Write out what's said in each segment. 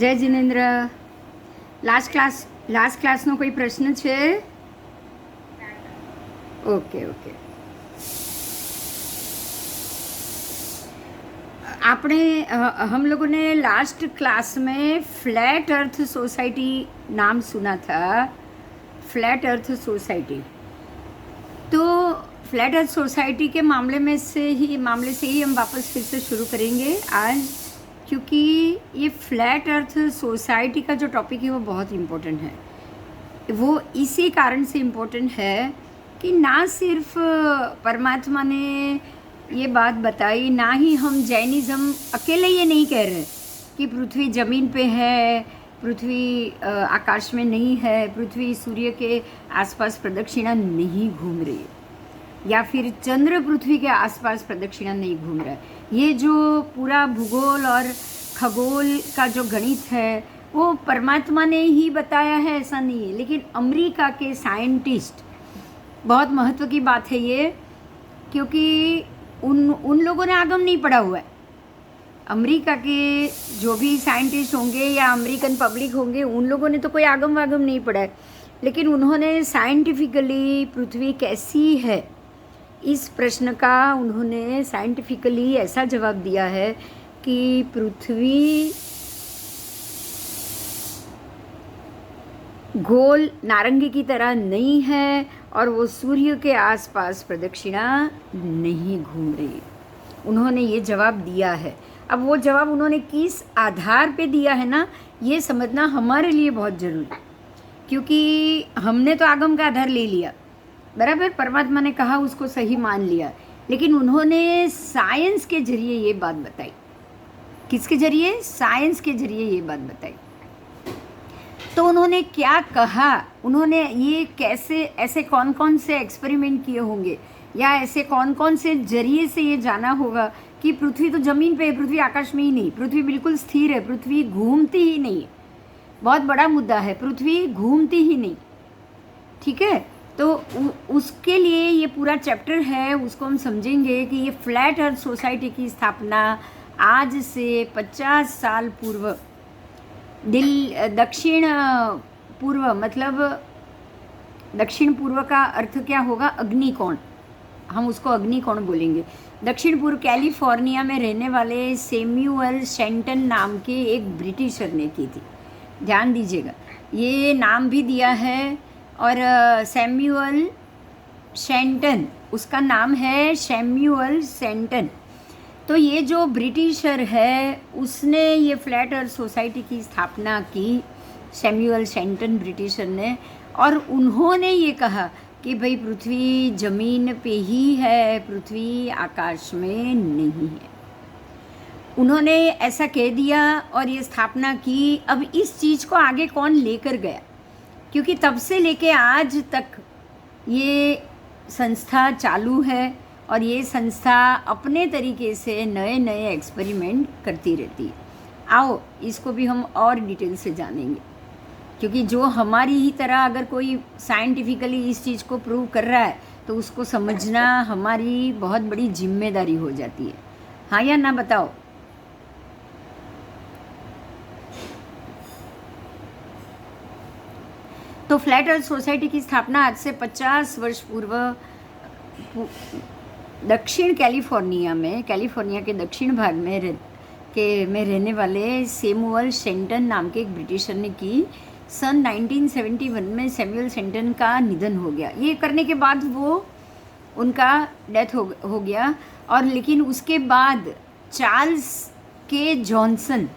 જય જિનેન્દ્ર. લાસ્ટ ક્લાસનો કોઈ પ્રશ્ન છે? Okay okay. आपने हम लोगों ने लास्ट क्लास में फ्लैट अर्थ सोसाइटी नाम सुना था. फ्लैट अर्थ सोसाइटी, तो फ्लैट अर्थ सोसाइटी के मामले से ही हम वापस फिर से शुरू करेंगे आज, क्योंकि ये फ्लैट अर्थ सोसाइटी का जो टॉपिक है वो बहुत इम्पोर्टेंट है. वो इसी कारण से इम्पोर्टेंट है कि ना सिर्फ परमात्मा ने ये बात बताई, ना ही हम जैनिज़्म अकेले ये नहीं कह रहे कि पृथ्वी ज़मीन पे है, पृथ्वी आकाश में नहीं है, पृथ्वी सूर्य के आसपास प्रदक्षिणा नहीं घूम रही है, या फिर चंद्र पृथ्वी के आसपास प्रदक्षिणा नहीं घूम रहा है. ये जो पूरा भूगोल और खगोल का जो गणित है वो परमात्मा ने ही बताया है, ऐसा नहीं है. लेकिन अमेरिका के साइंटिस्ट, बहुत महत्व की बात है ये, क्योंकि उन लोगों ने आगम नहीं पढ़ा हुआ है. अमेरिका के जो भी साइंटिस्ट होंगे या अमेरिकन पब्लिक होंगे, उन लोगों ने तो कोई आगम वागम नहीं पढ़ा है, लेकिन उन्होंने साइंटिफिकली पृथ्वी कैसी है इस प्रश्न का उन्होंने साइंटिफिकली ऐसा जवाब दिया है कि पृथ्वी गोल नारंगी की तरह नहीं है और वो सूर्य के आसपास प्रदक्षिणा नहीं घूम रही. उन्होंने ये जवाब दिया है. अब वो जवाब उन्होंने किस आधार पे दिया है ना, ये समझना हमारे लिए बहुत ज़रूरी है, क्योंकि हमने तो आगम का आधार ले लिया, बराबर, परमात्मा ने कहा उसको सही मान लिया, लेकिन उन्होंने साइंस के जरिए ये बात बताई. किसके जरिए? साइंस के जरिए ये बात बताई. तो उन्होंने क्या कहा, उन्होंने ये कैसे, ऐसे कौन कौन से एक्सपेरिमेंट किए होंगे, या ऐसे कौन कौन से जरिए से ये जाना होगा कि पृथ्वी तो ज़मीन पे है, पृथ्वी आकाश में ही नहीं, पृथ्वी बिल्कुल स्थिर है, पृथ्वी घूमती ही नहीं है. बहुत बड़ा मुद्दा है, पृथ्वी घूमती ही नहीं. ठीक है, तो उसके लिए ये पूरा चैप्टर है, उसको हम समझेंगे कि ये फ्लैट अर्थ सोसाइटी की स्थापना आज से 50 साल पूर्व दक्षिण पूर्व, मतलब दक्षिण पूर्व का अर्थ क्या होगा? अग्निकोण, हम उसको अग्निकोण बोलेंगे. दक्षिण पूर्व कैलिफोर्निया में रहने वाले सैमुअल शेंटन नाम के एक ब्रिटिशर ने की थी. ध्यान दीजिएगा, ये नाम भी दिया है, और सैमुअल शेंटन, उसका नाम है सैमुअल शेंटन. तो ये जो ब्रिटिशर है उसने ये फ्लैट अर्थ सोसाइटी की स्थापना की, सैमुअल शेंटन ब्रिटिशर ने, और उन्होंने ये कहा कि भाई पृथ्वी ज़मीन पे ही है, पृथ्वी आकाश में नहीं है. उन्होंने ऐसा कह दिया और ये स्थापना की. अब इस चीज़ को आगे कौन लेकर गया? क्योंकि तब से लेके आज तक ये संस्था चालू है, और ये संस्था अपने तरीके से नए नए एक्सपेरिमेंट करती रहती है. आओ इसको भी हम और डिटेल से जानेंगे, क्योंकि जो हमारी ही तरह अगर कोई साइंटिफिकली इस चीज़ को प्रूव कर रहा है तो उसको समझना हमारी बहुत बड़ी जिम्मेदारी हो जाती है. हाँ या ना बताओ? तो फ्लैट अर्थ सोसाइटी की स्थापना आज से 50 वर्ष पूर्व दक्षिण कैलिफोर्निया के दक्षिण भाग में रहने वाले सैमुअल शेंटन नाम के एक ब्रिटिशर ने की. सन 1971 में सैमुअल शेंटन का निधन हो गया. ये करने के बाद वो उनका डेथ हो गया, और लेकिन उसके बाद चार्ल्स के जॉनसन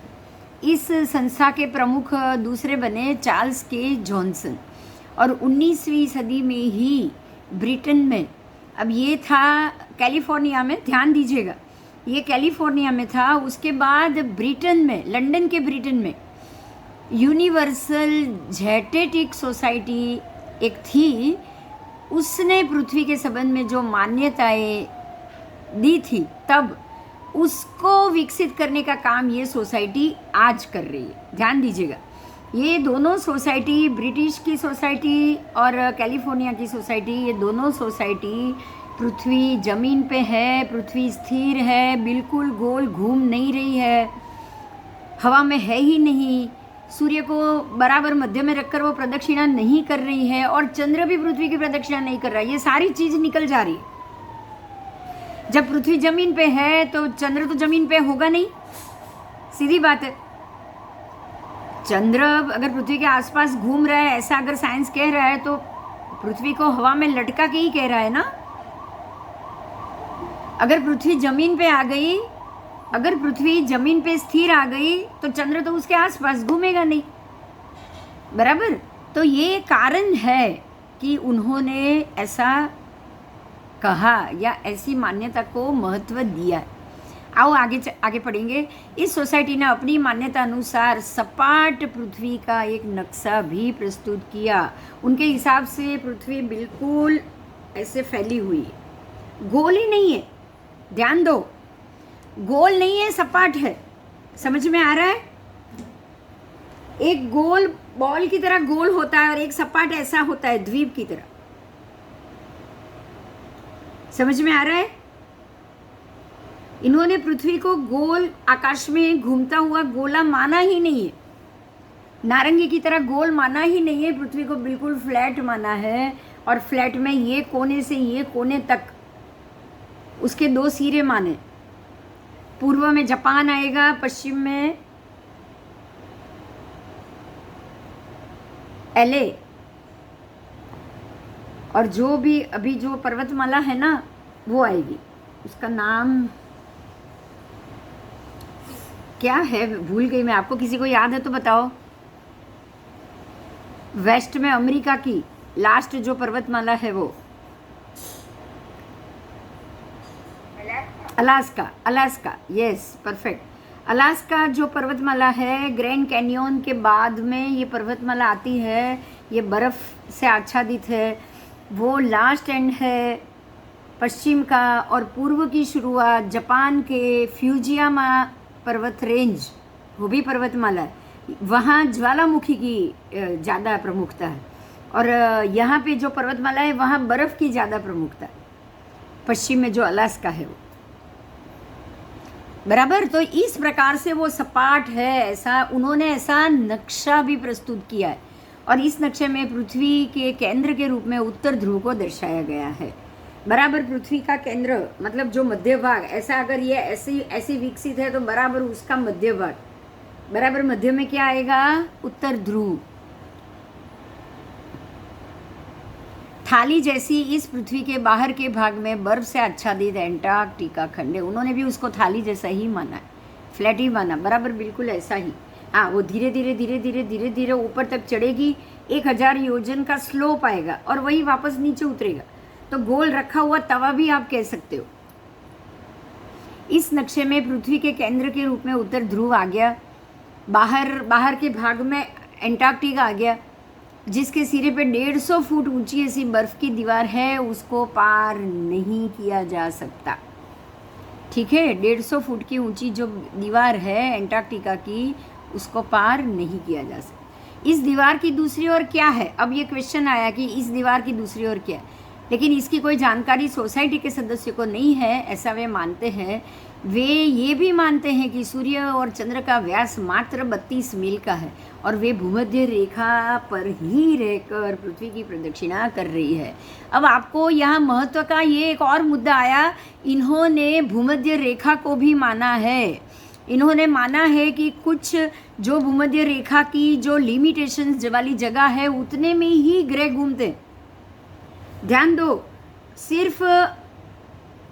इस संस्था के प्रमुख दूसरे बने, चार्ल्स के जॉनसन. और 19वीं सदी में ही ब्रिटेन में, अब ये था कैलिफोर्निया में, ध्यान दीजिएगा, ये कैलिफोर्निया में था. उसके बाद ब्रिटेन में, लंदन के ब्रिटेन में यूनिवर्सल जेनेटिक सोसाइटी एक थी. उसने पृथ्वी के संबंध में जो मान्यताएं दी थी, तब उसको विकसित करने का काम ये सोसाइटी आज कर रही है. ध्यान दीजिएगा, ये दोनों सोसाइटी, ब्रिटिश की सोसाइटी और कैलिफोर्निया की सोसाइटी, ये दोनों सोसाइटी पृथ्वी ज़मीन पे है, पृथ्वी स्थिर है, बिल्कुल गोल घूम नहीं रही है, हवा में है ही नहीं, सूर्य को बराबर मध्य में रखकर वो प्रदक्षिणा नहीं कर रही है, और चंद्र भी पृथ्वी की प्रदक्षिणा नहीं कर रहा है। ये सारी चीज निकल जा रही है। जब पृथ्वी जमीन पे है तो चंद्र तो जमीन पे होगा नहीं, सीधी बात है। चंद्र अगर पृथ्वी के आसपास घूम रहा है, ऐसा अगर साइंस कह रहा है, तो पृथ्वी को हवा में लटका के ही कह रहा है ना। अगर पृथ्वी जमीन पे आ गई, अगर पृथ्वी जमीन पे स्थिर आ गई, तो चंद्र तो उसके आसपास घूमेगा नहीं, बराबर। तो ये कारण है कि उन्होंने ऐसा कहा या ऐसी मान्यता को महत्व दिया है। आओ आगे पढ़ेंगे। इस सोसाइटी ने अपनी मान्यता अनुसार सपाट पृथ्वी का एक नक्शा भी प्रस्तुत किया। उनके हिसाब से पृथ्वी बिल्कुल ऐसे फैली हुई है, गोल ही नहीं है। ध्यान दो, गोल नहीं है, सपाट है। समझ में आ रहा है? एक गोल बॉल की तरह गोल होता है और एक सपाट ऐसा होता है द्वीप की तरह। समझ में आ रहा है? इन्होंने पृथ्वी को गोल आकाश में घूमता हुआ गोला माना ही नहीं है, नारंगी की तरह गोल माना ही नहीं है। पृथ्वी को बिल्कुल फ्लैट माना है, और फ्लैट में ये कोने से ये कोने तक उसके 2 सिरे माने। पूर्व में जापान आएगा, पश्चिम में LA, और जो भी अभी जो पर्वतमाला है ना वो आएगी। उसका नाम क्या है, भूल गई मैं। आपको किसी को याद है तो बताओ। वेस्ट में अमेरिका की लास्ट जो पर्वतमाला है वो अलास्का, यस, परफेक्ट। अलास्का जो पर्वतमाला है, ग्रैंड कैनियन के बाद में ये पर्वतमाला आती है, ये बर्फ़ से आच्छादित है। वो लास्ट एंड है पश्चिम का, और पूर्व की शुरुआत जापान के फ्यूजियामा पर्वत रेंज, वो भी पर्वतमाला है। वहाँ ज्वालामुखी की ज़्यादा प्रमुखता है, और यहाँ पे जो पर्वतमाला है वहाँ बर्फ़ की ज़्यादा प्रमुखता है, पश्चिम में जो अलास्का है वो, बराबर। तो इस प्रकार से वो सपाट है, ऐसा उन्होंने ऐसा नक्शा भी प्रस्तुत किया है। और इस नक्शे में पृथ्वी के केंद्र के रूप में उत्तर ध्रुव को दर्शाया गया है, बराबर। पृथ्वी का केंद्र मतलब जो मध्य भाग, ऐसा अगर ये ऐसी विकसित है तो बराबर उसका मध्य भाग, बराबर मध्य में क्या आएगा, उत्तर ध्रुव। थाली जैसी इस पृथ्वी के बाहर के भाग में बर्फ से आच्छादित एंटार्क्टिका खंड है। उन्होंने भी उसको थाली जैसा ही माना है, फ्लैट ही माना, बराबर बिल्कुल ऐसा ही। हाँ, वो धीरे धीरे ऊपर तक चढ़ेगी, 1000 योजन का स्लोप आएगा और वही वापस नीचे उतरेगा। तो गोल रखा हुआ तवा भी आप कह सकते हो। इस नक्शे में पृथ्वी के केंद्र के रूप में उत्तर ध्रुव आ गया, बाहर के भाग में एंटार्क्टिका आ गया, जिसके सिरे पे 150 फुट ऊंची ऐसी बर्फ की दीवार है, उसको पार नहीं किया जा सकता। ठीक है, 150 फुट की ऊंची जो दीवार है एंटार्क्टिका की, उसको पार नहीं किया जा सकता। इस दीवार की दूसरी ओर क्या है? अब ये क्वेश्चन आया कि इस दीवार की दूसरी ओर क्या है, लेकिन इसकी कोई जानकारी सोसाइटी के सदस्य को नहीं है, ऐसा वे मानते हैं। वे ये भी मानते हैं कि सूर्य और चंद्र का व्यास मात्र 32 मील का है और वे भूमध्य रेखा पर ही रहकर पृथ्वी की प्रदक्षिणा कर रही है। अब आपको यहाँ महत्व का ये एक और मुद्दा आया, इन्होंने भूमध्य रेखा को भी माना है। इन्होंने माना है कि कुछ जो भूमध्य रेखा की जो लिमिटेशंस वाली जगह है उतने में ही ग्रह घूमते। ध्यान दो, सिर्फ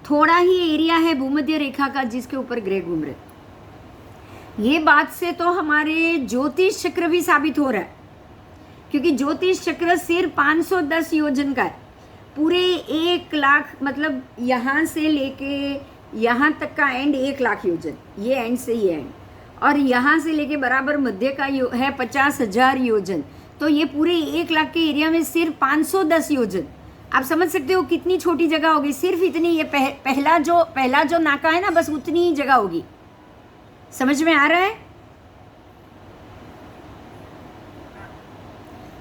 थोड़ा ही एरिया है भूमध्य रेखा का जिसके ऊपर ग्रह घूम रहे। ये बात से तो हमारे ज्योतिष चक्र भी साबित हो रहा है, क्योंकि ज्योतिष चक्र सिर्फ 510 योजन का है। पूरे 1 लाख, मतलब यहाँ से लेके यहाँ तक का एंड 1 लाख योजन, ये एंड से ये एंड, और यहाँ से लेके बराबर मध्य का है 50,000 योजन। तो ये पूरे 1 लाख के एरिया में सिर्फ 510 योजन। आप समझ सकते हो कितनी छोटी जगह होगी, सिर्फ इतनी। ये पहला जो नाका है ना, बस उतनी ही जगह होगी। समझ में आ रहा है?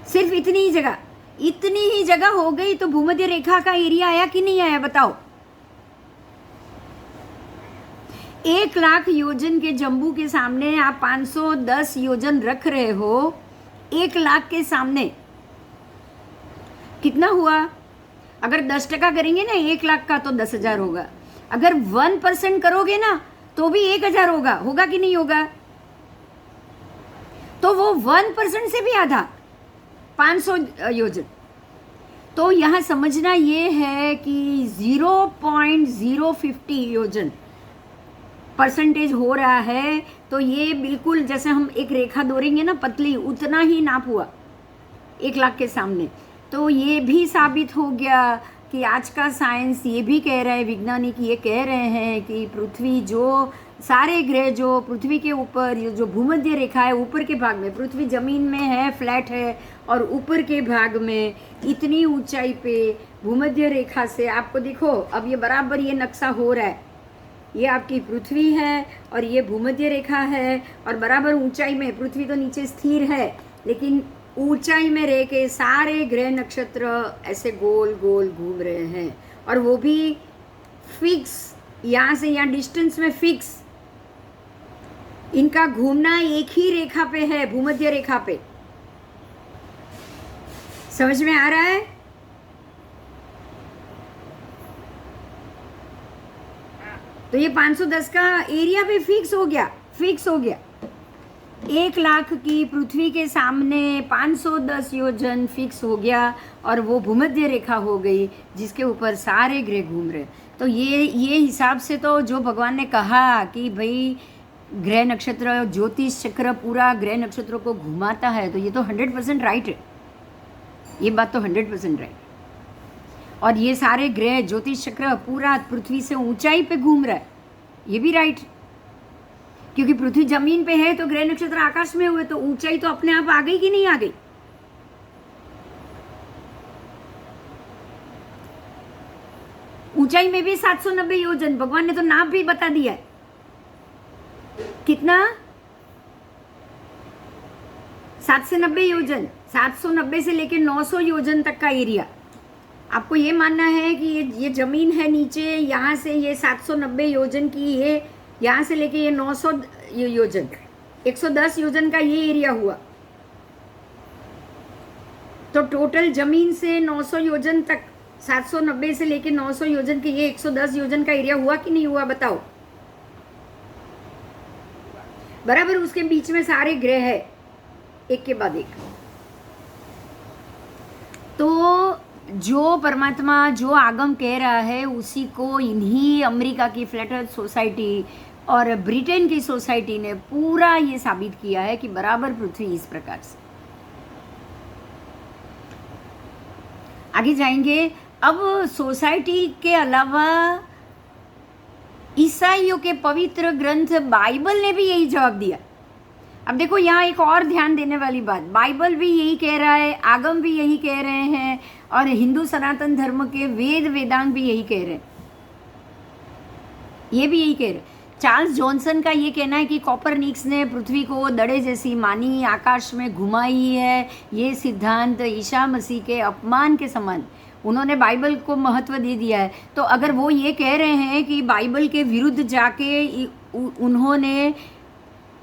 सिर्फ इतनी ही जगह हो गई तो भूमध्य रेखा का एरिया आया कि नहीं आया, बताओ। 1 लाख योजन के जम्बू के सामने आप 510 योजन रख रहे हो। 1 लाख के सामने कितना हुआ? अगर 10% करेंगे ना 1 लाख का तो 10,000 होगा। अगर 1% करोगे ना तो भी 1,000 होगा। होगा कि नहीं होगा? तो वो 1% से भी आधा 500 योजन। तो यहाँ समझना ये है कि 0.050 योजन परसेंटेज हो रहा है। तो ये बिल्कुल जैसे हम एक रेखा दोरेंगे ना पतली, उतना ही नाप हुआ 1 लाख के सामने। तो ये भी साबित हो गया कि आज का साइंस ये भी कह रहा है, वैज्ञानिक ये कह रहे हैं कि पृथ्वी जो सारे ग्रह जो पृथ्वी के ऊपर जो भूमध्य रेखा है ऊपर के भाग में, पृथ्वी जमीन में है, फ्लैट है, और ऊपर के भाग में इतनी ऊंचाई पे भूमध्य रेखा से आपको देखो अब ये बराबर ये नक्शा हो रहा है। ये आपकी पृथ्वी है और ये भूमध्य रेखा है और बराबर ऊंचाई में, पृथ्वी तो नीचे स्थिर है लेकिन ऊंचाई में रह के सारे ग्रह नक्षत्र ऐसे गोल गोल घूम रहे हैं। और वो भी फिक्स, यहाँ से यहाँ डिस्टेंस में फिक्स। इनका घूमना एक ही रेखा पे है, भूमध्य रेखा पे। समझ में आ रहा है? तो ये 510 का एरिया भी फिक्स हो गया, फिक्स हो गया। 1 लाख की पृथ्वी के सामने 510 योजन फिक्स हो गया और वो भूमध्य रेखा हो गई जिसके ऊपर सारे ग्रह घूम रहे। तो ये हिसाब से तो जो भगवान ने कहा कि भाई ग्रह नक्षत्र ज्योतिष चक्र पूरा ग्रह नक्षत्रों को घुमाता है, तो ये तो 100% राइट है। ये बात तो 100% राइट। और ये सारे ग्रह ज्योतिष चक्र पूरा पृथ्वी से ऊंचाई पे घूम रहा है, ये भी राइट। क्योंकि पृथ्वी जमीन पे है तो ग्रह नक्षत्र आकाश में हुए, तो ऊंचाई तो अपने आप आ गई कि नहीं आ गई? ऊंचाई में भी 790 योजन, भगवान ने तो नाप भी बता दिया है। कितना? 790 योजन। 790 से लेकर 900 योजन तक का एरिया। आपको ये मानना है कि ये जमीन है नीचे, यहाँ से ये 790 योजन की, ये यहाँ से लेके ये 900 योजन, 110 योजन का ये एरिया हुआ। तो टोटल जमीन से 900 योजन तक, 790 से लेके 900 योजन के ये 110 योजन का एरिया हुआ कि नहीं हुआ? बताओ। बराबर उसके बीच में सारे ग्रह है एक के बाद एक। तो जो परमात्मा जो आगम कह रहा है उसी को इन्हीं अमेरिका की फ्लैट अर्थ सोसाइटी और ब्रिटेन की सोसाइटी ने पूरा ये साबित किया है कि बराबर पृथ्वी इस प्रकार से। आगे जाएंगे। अब सोसाइटी के अलावा ईसाइयों के पवित्र ग्रंथ बाइबल ने भी यही जवाब दिया। अब देखो यहाँ एक और ध्यान देने वाली बात, बाइबल भी यही कह रहा है, आगम भी यही कह रहे हैं, और हिंदू सनातन धर्म के वेद वेदांग भी यही कह रहे हैं, ये भी यही कह रहे हैं। चार्ल्स जॉनसन का ये कहना है कि कॉपरनिकस ने पृथ्वी को दड़े जैसी मानी, आकाश में घुमाई है। ये सिद्धांत ईसा मसीह के अपमान के समान, उन्होंने बाइबल को महत्व दे दिया है। तो अगर वो ये कह रहे हैं कि बाइबल के विरुद्ध जाके उन्होंने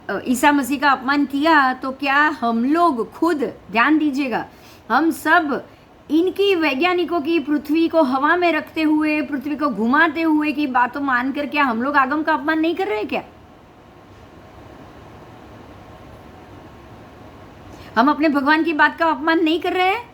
ईसा मसीह का अपमान किया, तो क्या हम लोग खुद, ध्यान दीजिएगा, हम सब इनकी वैज्ञानिकों की पृथ्वी को हवा में रखते हुए, पृथ्वी को घुमाते हुए की बातों मानकर क्या हम लोग आगम का अपमान नहीं कर रहे क्या? हम अपने भगवान की बात का अपमान नहीं कर रहे हैं?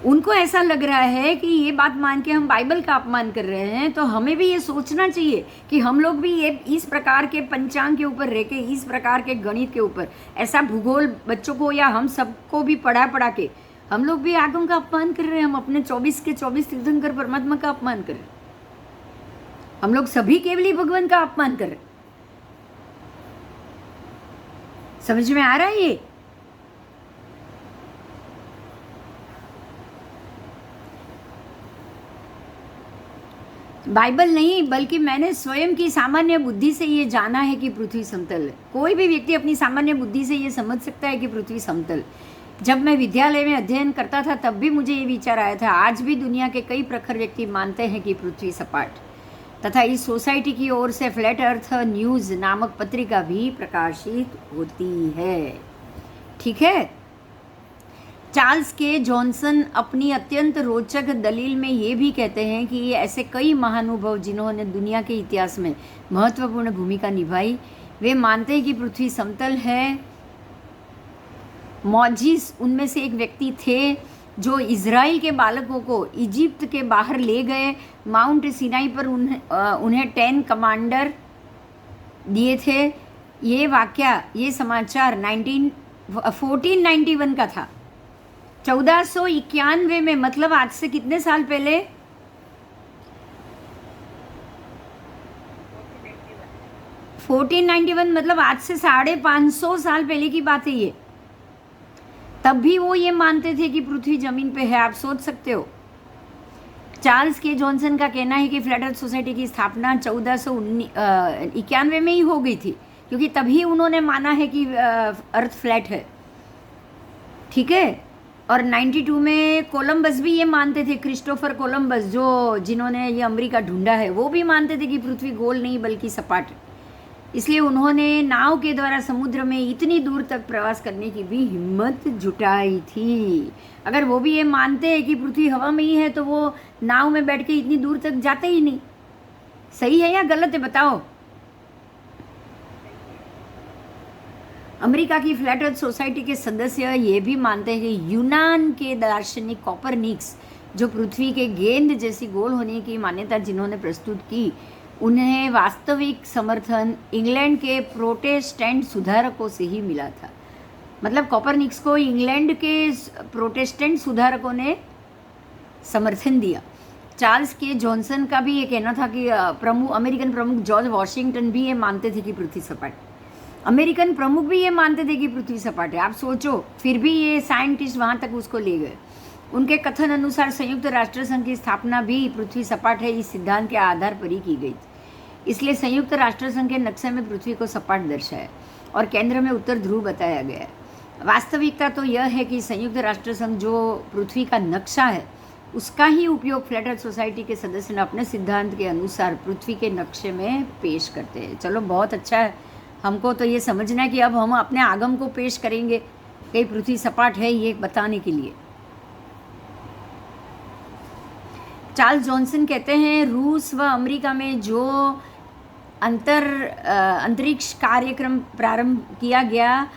उनको ऐसा लग रहा है कि ये बात मान के हम बाइबल का अपमान कर रहे हैं। तो हमें भी ये सोचना चाहिए कि हम लोग भी ये इस प्रकार के पंचांग के ऊपर रह के, इस प्रकार के गणित के ऊपर, ऐसा भूगोल बच्चों को या हम सबको भी पढ़ा के हम लोग भी आगम का अपमान कर रहे हैं। हम अपने 24 के 24 तीर्थंकर परमात्मा का अपमान कर रहे हैं। हम लोग सभी केवली भगवान का अपमान कर रहे हैं। समझ में आ रहा है ये? बाइबल नहीं, बल्कि मैंने स्वयं की सामान्य बुद्धि से ये जाना है कि पृथ्वी समतल है। कोई भी व्यक्ति अपनी सामान्य बुद्धि से ये समझ सकता है कि पृथ्वी समतल। जब मैं विद्यालय में अध्ययन करता था तब भी मुझे ये विचार आया था। आज भी दुनिया के कई प्रखर व्यक्ति मानते हैं कि पृथ्वी सपाट, तथा इस सोसाइटी की ओर से फ्लैट अर्थ न्यूज़ नामक पत्रिका भी प्रकाशित होती है। ठीक है। चार्ल्स के जॉनसन अपनी अत्यंत रोचक दलील में ये भी कहते हैं कि ऐसे कई महानुभव जिन्होंने दुनिया के इतिहास में महत्वपूर्ण भूमिका निभाई, वे मानते हैं कि पृथ्वी समतल है। मौजिस उनमें से एक व्यक्ति थे जो इज़राइल के बालकों को इजिप्ट के बाहर ले गए। माउंट सिनाई पर उन्हें 10 कमांडर दिए थे। ये वाक्य, ये समाचार 1491 का था। 1491 में, मतलब आज से कितने साल पहले? 1491 मतलब आज से 550 साल पहले की बात है ये। तब भी वो ये मानते थे कि पृथ्वी जमीन पे है। आप सोच सकते हो। चार्ल्स के जॉनसन का कहना है कि फ्लैट अर्थ सोसाइटी की स्थापना 1491 में ही हो गई थी, क्योंकि तभी उन्होंने माना है कि अर्थ फ्लैट है। ठीक है। और 92 में कोलंबस भी ये मानते थे, क्रिस्टोफर कोलंबस, जिन्होंने ये अमेरिका ढूंढा है, वो भी मानते थे कि पृथ्वी गोल नहीं बल्कि सपाट है। इसलिए उन्होंने नाव के द्वारा समुद्र में इतनी दूर तक प्रवास करने की भी हिम्मत जुटाई थी। अगर वो भी ये मानते हैं कि पृथ्वी हवा में ही है तो वो नाव में बैठ के इतनी दूर तक जाते ही नहीं। सही है या गलत है, बताओ? अमेरिका की फ्लैट अर्थ सोसाइटी के सदस्य ये भी मानते हैं कि यूनान के दार्शनिक कॉपरनिकस, जो पृथ्वी के गेंद जैसी गोल होने की मान्यता जिन्होंने प्रस्तुत की, उन्हें वास्तविक समर्थन इंग्लैंड के प्रोटेस्टेंट सुधारकों से ही मिला था। मतलब कॉपरनिकस को इंग्लैंड के प्रोटेस्टेंट सुधारकों ने समर्थन दिया। चार्ल्स के जॉनसन का भी ये कहना था कि अमेरिकन प्रमुख जॉर्ज वॉशिंगटन भी ये मानते थे कि पृथ्वी सपाट। अमेरिकन प्रमुख भी ये मानते थे कि पृथ्वी सपाट है। आप सोचो, फिर भी ये साइंटिस्ट वहाँ तक उसको ले गए। उनके कथन अनुसार संयुक्त राष्ट्र संघ की स्थापना भी पृथ्वी सपाट है इस सिद्धांत के आधार पर ही की गई थी। इसलिए संयुक्त राष्ट्र संघ के नक्शे में पृथ्वी को सपाट दर्शाया और केंद्र में उत्तर ध्रुव बताया गया है। वास्तविकता तो यह है कि संयुक्त राष्ट्र संघ जो पृथ्वी का नक्शा है, उसका ही उपयोग फ्लैट अर्थ सोसाइटी के सदस्य ने अपने सिद्धांत के अनुसार पृथ्वी के नक्शे में पेश करते हैं। चलो, बहुत अच्छा है। हमको तो ये समझना है कि अब हम अपने आगम को पेश करेंगे कि पृथ्वी सपाट है, ये बताने के लिए। चार्ल्स जॉनसन कहते हैं, रूस व अमेरिका में जो अंतरिक्ष कार्यक्रम प्रारंभ किया गया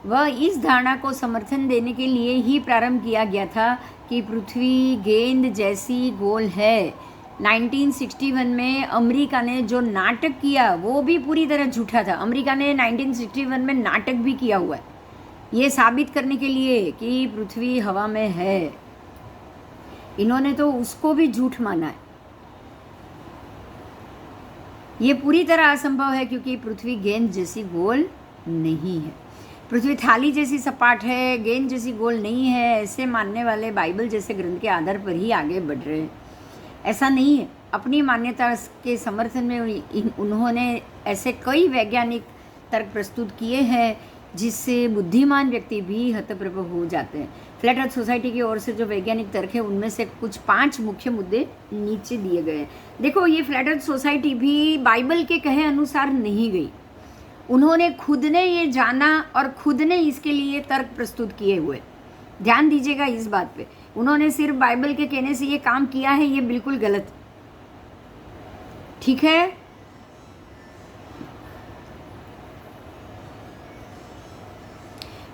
वह इस धारणा को समर्थन देने के लिए ही प्रारंभ किया गया था कि पृथ्वी गेंद जैसी गोल है। 1961 में अमेरिका ने जो नाटक किया वो भी पूरी तरह झूठा था। अमेरिका ने 1961 में नाटक भी किया हुआ है ये साबित करने के लिए कि पृथ्वी हवा में है। इन्होंने तो उसको भी झूठ माना है। ये पूरी तरह असंभव है क्योंकि पृथ्वी गेंद जैसी गोल नहीं है। पृथ्वी थाली जैसी सपाट है, गेंद जैसी गोल नहीं है, ऐसे मानने वाले बाइबल जैसे ग्रंथ के आधार पर ही आगे बढ़ रहे हैं। ऐसा नहीं है। अपनी मान्यता के समर्थन में उन्होंने ऐसे कई वैज्ञानिक तर्क प्रस्तुत किए हैं जिससे बुद्धिमान व्यक्ति भी हतप्रभ हो जाते हैं। फ्लैट अर्थ सोसाइटी की ओर से जो वैज्ञानिक तर्क है उनमें से कुछ 5 मुख्य मुद्दे नीचे दिए गए हैं। देखो, ये फ्लैट अर्थ सोसाइटी भी बाइबल के कहे अनुसार नहीं गई। उन्होंने खुद ने ये जाना और खुद ने इसके लिए तर्क प्रस्तुत किए हुए। ध्यान दीजिएगा इस बात पे। उन्होंने सिर्फ बाइबल के कहने से ये काम किया है, ये बिल्कुल गलत। ठीक है।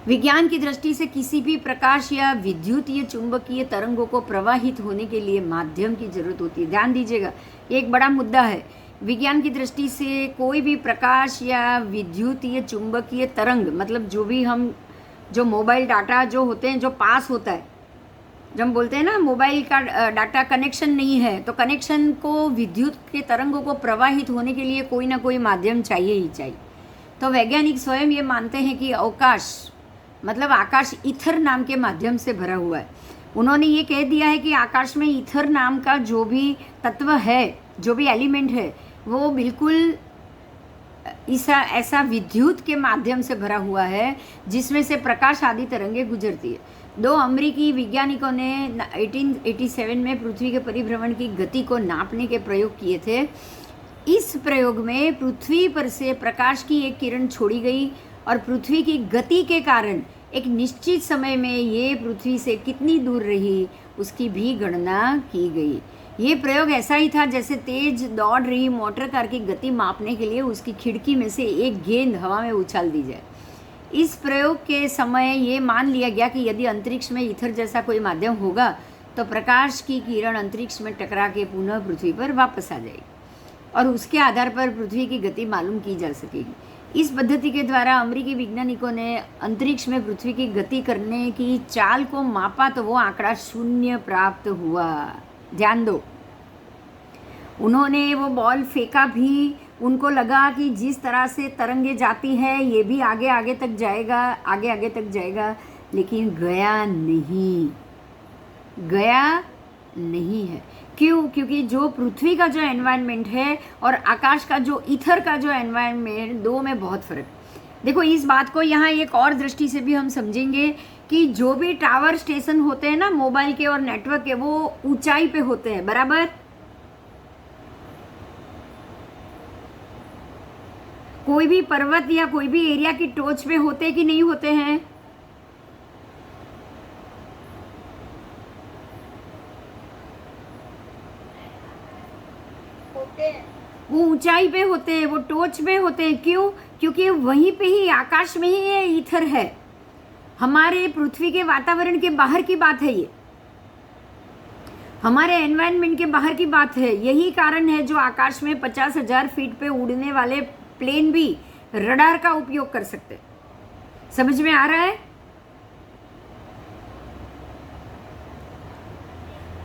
विज्ञान की दृष्टि से किसी भी प्रकाश या विद्युतीय चुंबकीय तरंगों को प्रवाहित होने के लिए माध्यम की जरूरत होती है। ध्यान दीजिएगा, ये एक बड़ा मुद्दा है। विज्ञान की दृष्टि से कोई भी प्रकाश या विद्युतीय चुंबकीय तरंग, मतलब जो मोबाइल डाटा जो होते हैं, जो पास होता है, जब हम बोलते हैं ना मोबाइल का डाटा कनेक्शन नहीं है, तो कनेक्शन को विद्युत के तरंगों को प्रवाहित होने के लिए कोई ना कोई माध्यम चाहिए ही चाहिए। तो वैज्ञानिक स्वयं ये मानते हैं कि अवकाश, मतलब आकाश ईथर नाम के माध्यम से भरा हुआ है। उन्होंने ये कह दिया है कि आकाश में ईथर नाम का जो भी तत्व है, जो भी एलिमेंट है, वो बिल्कुल ऐसा विद्युत के माध्यम से भरा हुआ है जिसमें से प्रकाश आदि तरंगे गुजरती है। दो अमेरिकी वैज्ञानिकों ने 1887 में पृथ्वी के परिभ्रमण की गति को नापने के प्रयोग किए थे। इस प्रयोग में पृथ्वी पर से प्रकाश की एक किरण छोड़ी गई और पृथ्वी की गति के कारण एक निश्चित समय में ये पृथ्वी से कितनी दूर रही उसकी भी गणना की गई। ये प्रयोग ऐसा ही था जैसे तेज दौड़ रही मोटर कार की गति मापने के लिए उसकी खिड़की में से एक गेंद हवा में उछाल दी जाए। इस प्रयोग के समय ये मान लिया गया कि यदि अंतरिक्ष में ईथर जैसा कोई माध्यम होगा तो प्रकाश की किरण अंतरिक्ष में टकरा के पुनः पृथ्वी पर वापस आ जाएगी और उसके आधार पर पृथ्वी की गति मालूम की जा सकेगी। इस पद्धति के द्वारा अमेरिकी वैज्ञानिकों ने अंतरिक्ष में पृथ्वी की गति करने की चाल को मापा तो वो आंकड़ा 0 प्राप्त हुआ। ध्यान दो, उन्होंने वो बॉल फेंका भी, उनको लगा कि जिस तरह से तरंगे जाती है ये भी आगे आगे तक जाएगा, आगे आगे तक जाएगा, लेकिन गया नहीं है। क्यों? क्योंकि जो पृथ्वी का जो एनवायरनमेंट है और आकाश का जो ईथर का जो एनवायरनमेंट, दो में बहुत फर्क। देखो, इस बात को यहाँ एक और दृष्टि से भी हम समझेंगे कि जो भी टावर स्टेशन होते हैं ना मोबाइल के और नेटवर्क के, वो ऊंचाई पे होते हैं, बराबर। कोई भी पर्वत या कोई भी एरिया की टोच पे होते कि नहीं होते हैं? वो ऊंचाई पे होते हैं, वो टोच पे होते हैं। क्यों? क्योंकि वहीं पे ही आकाश में ही ये ईथर है। हमारे पृथ्वी के वातावरण के बाहर की बात है, ये हमारे एनवायरनमेंट के बाहर की बात है। यही कारण है जो आकाश में 50,000 फीट पे उड़ने वाले प्लेन भी रडार का उपयोग कर सकते। समझ में आ रहा है?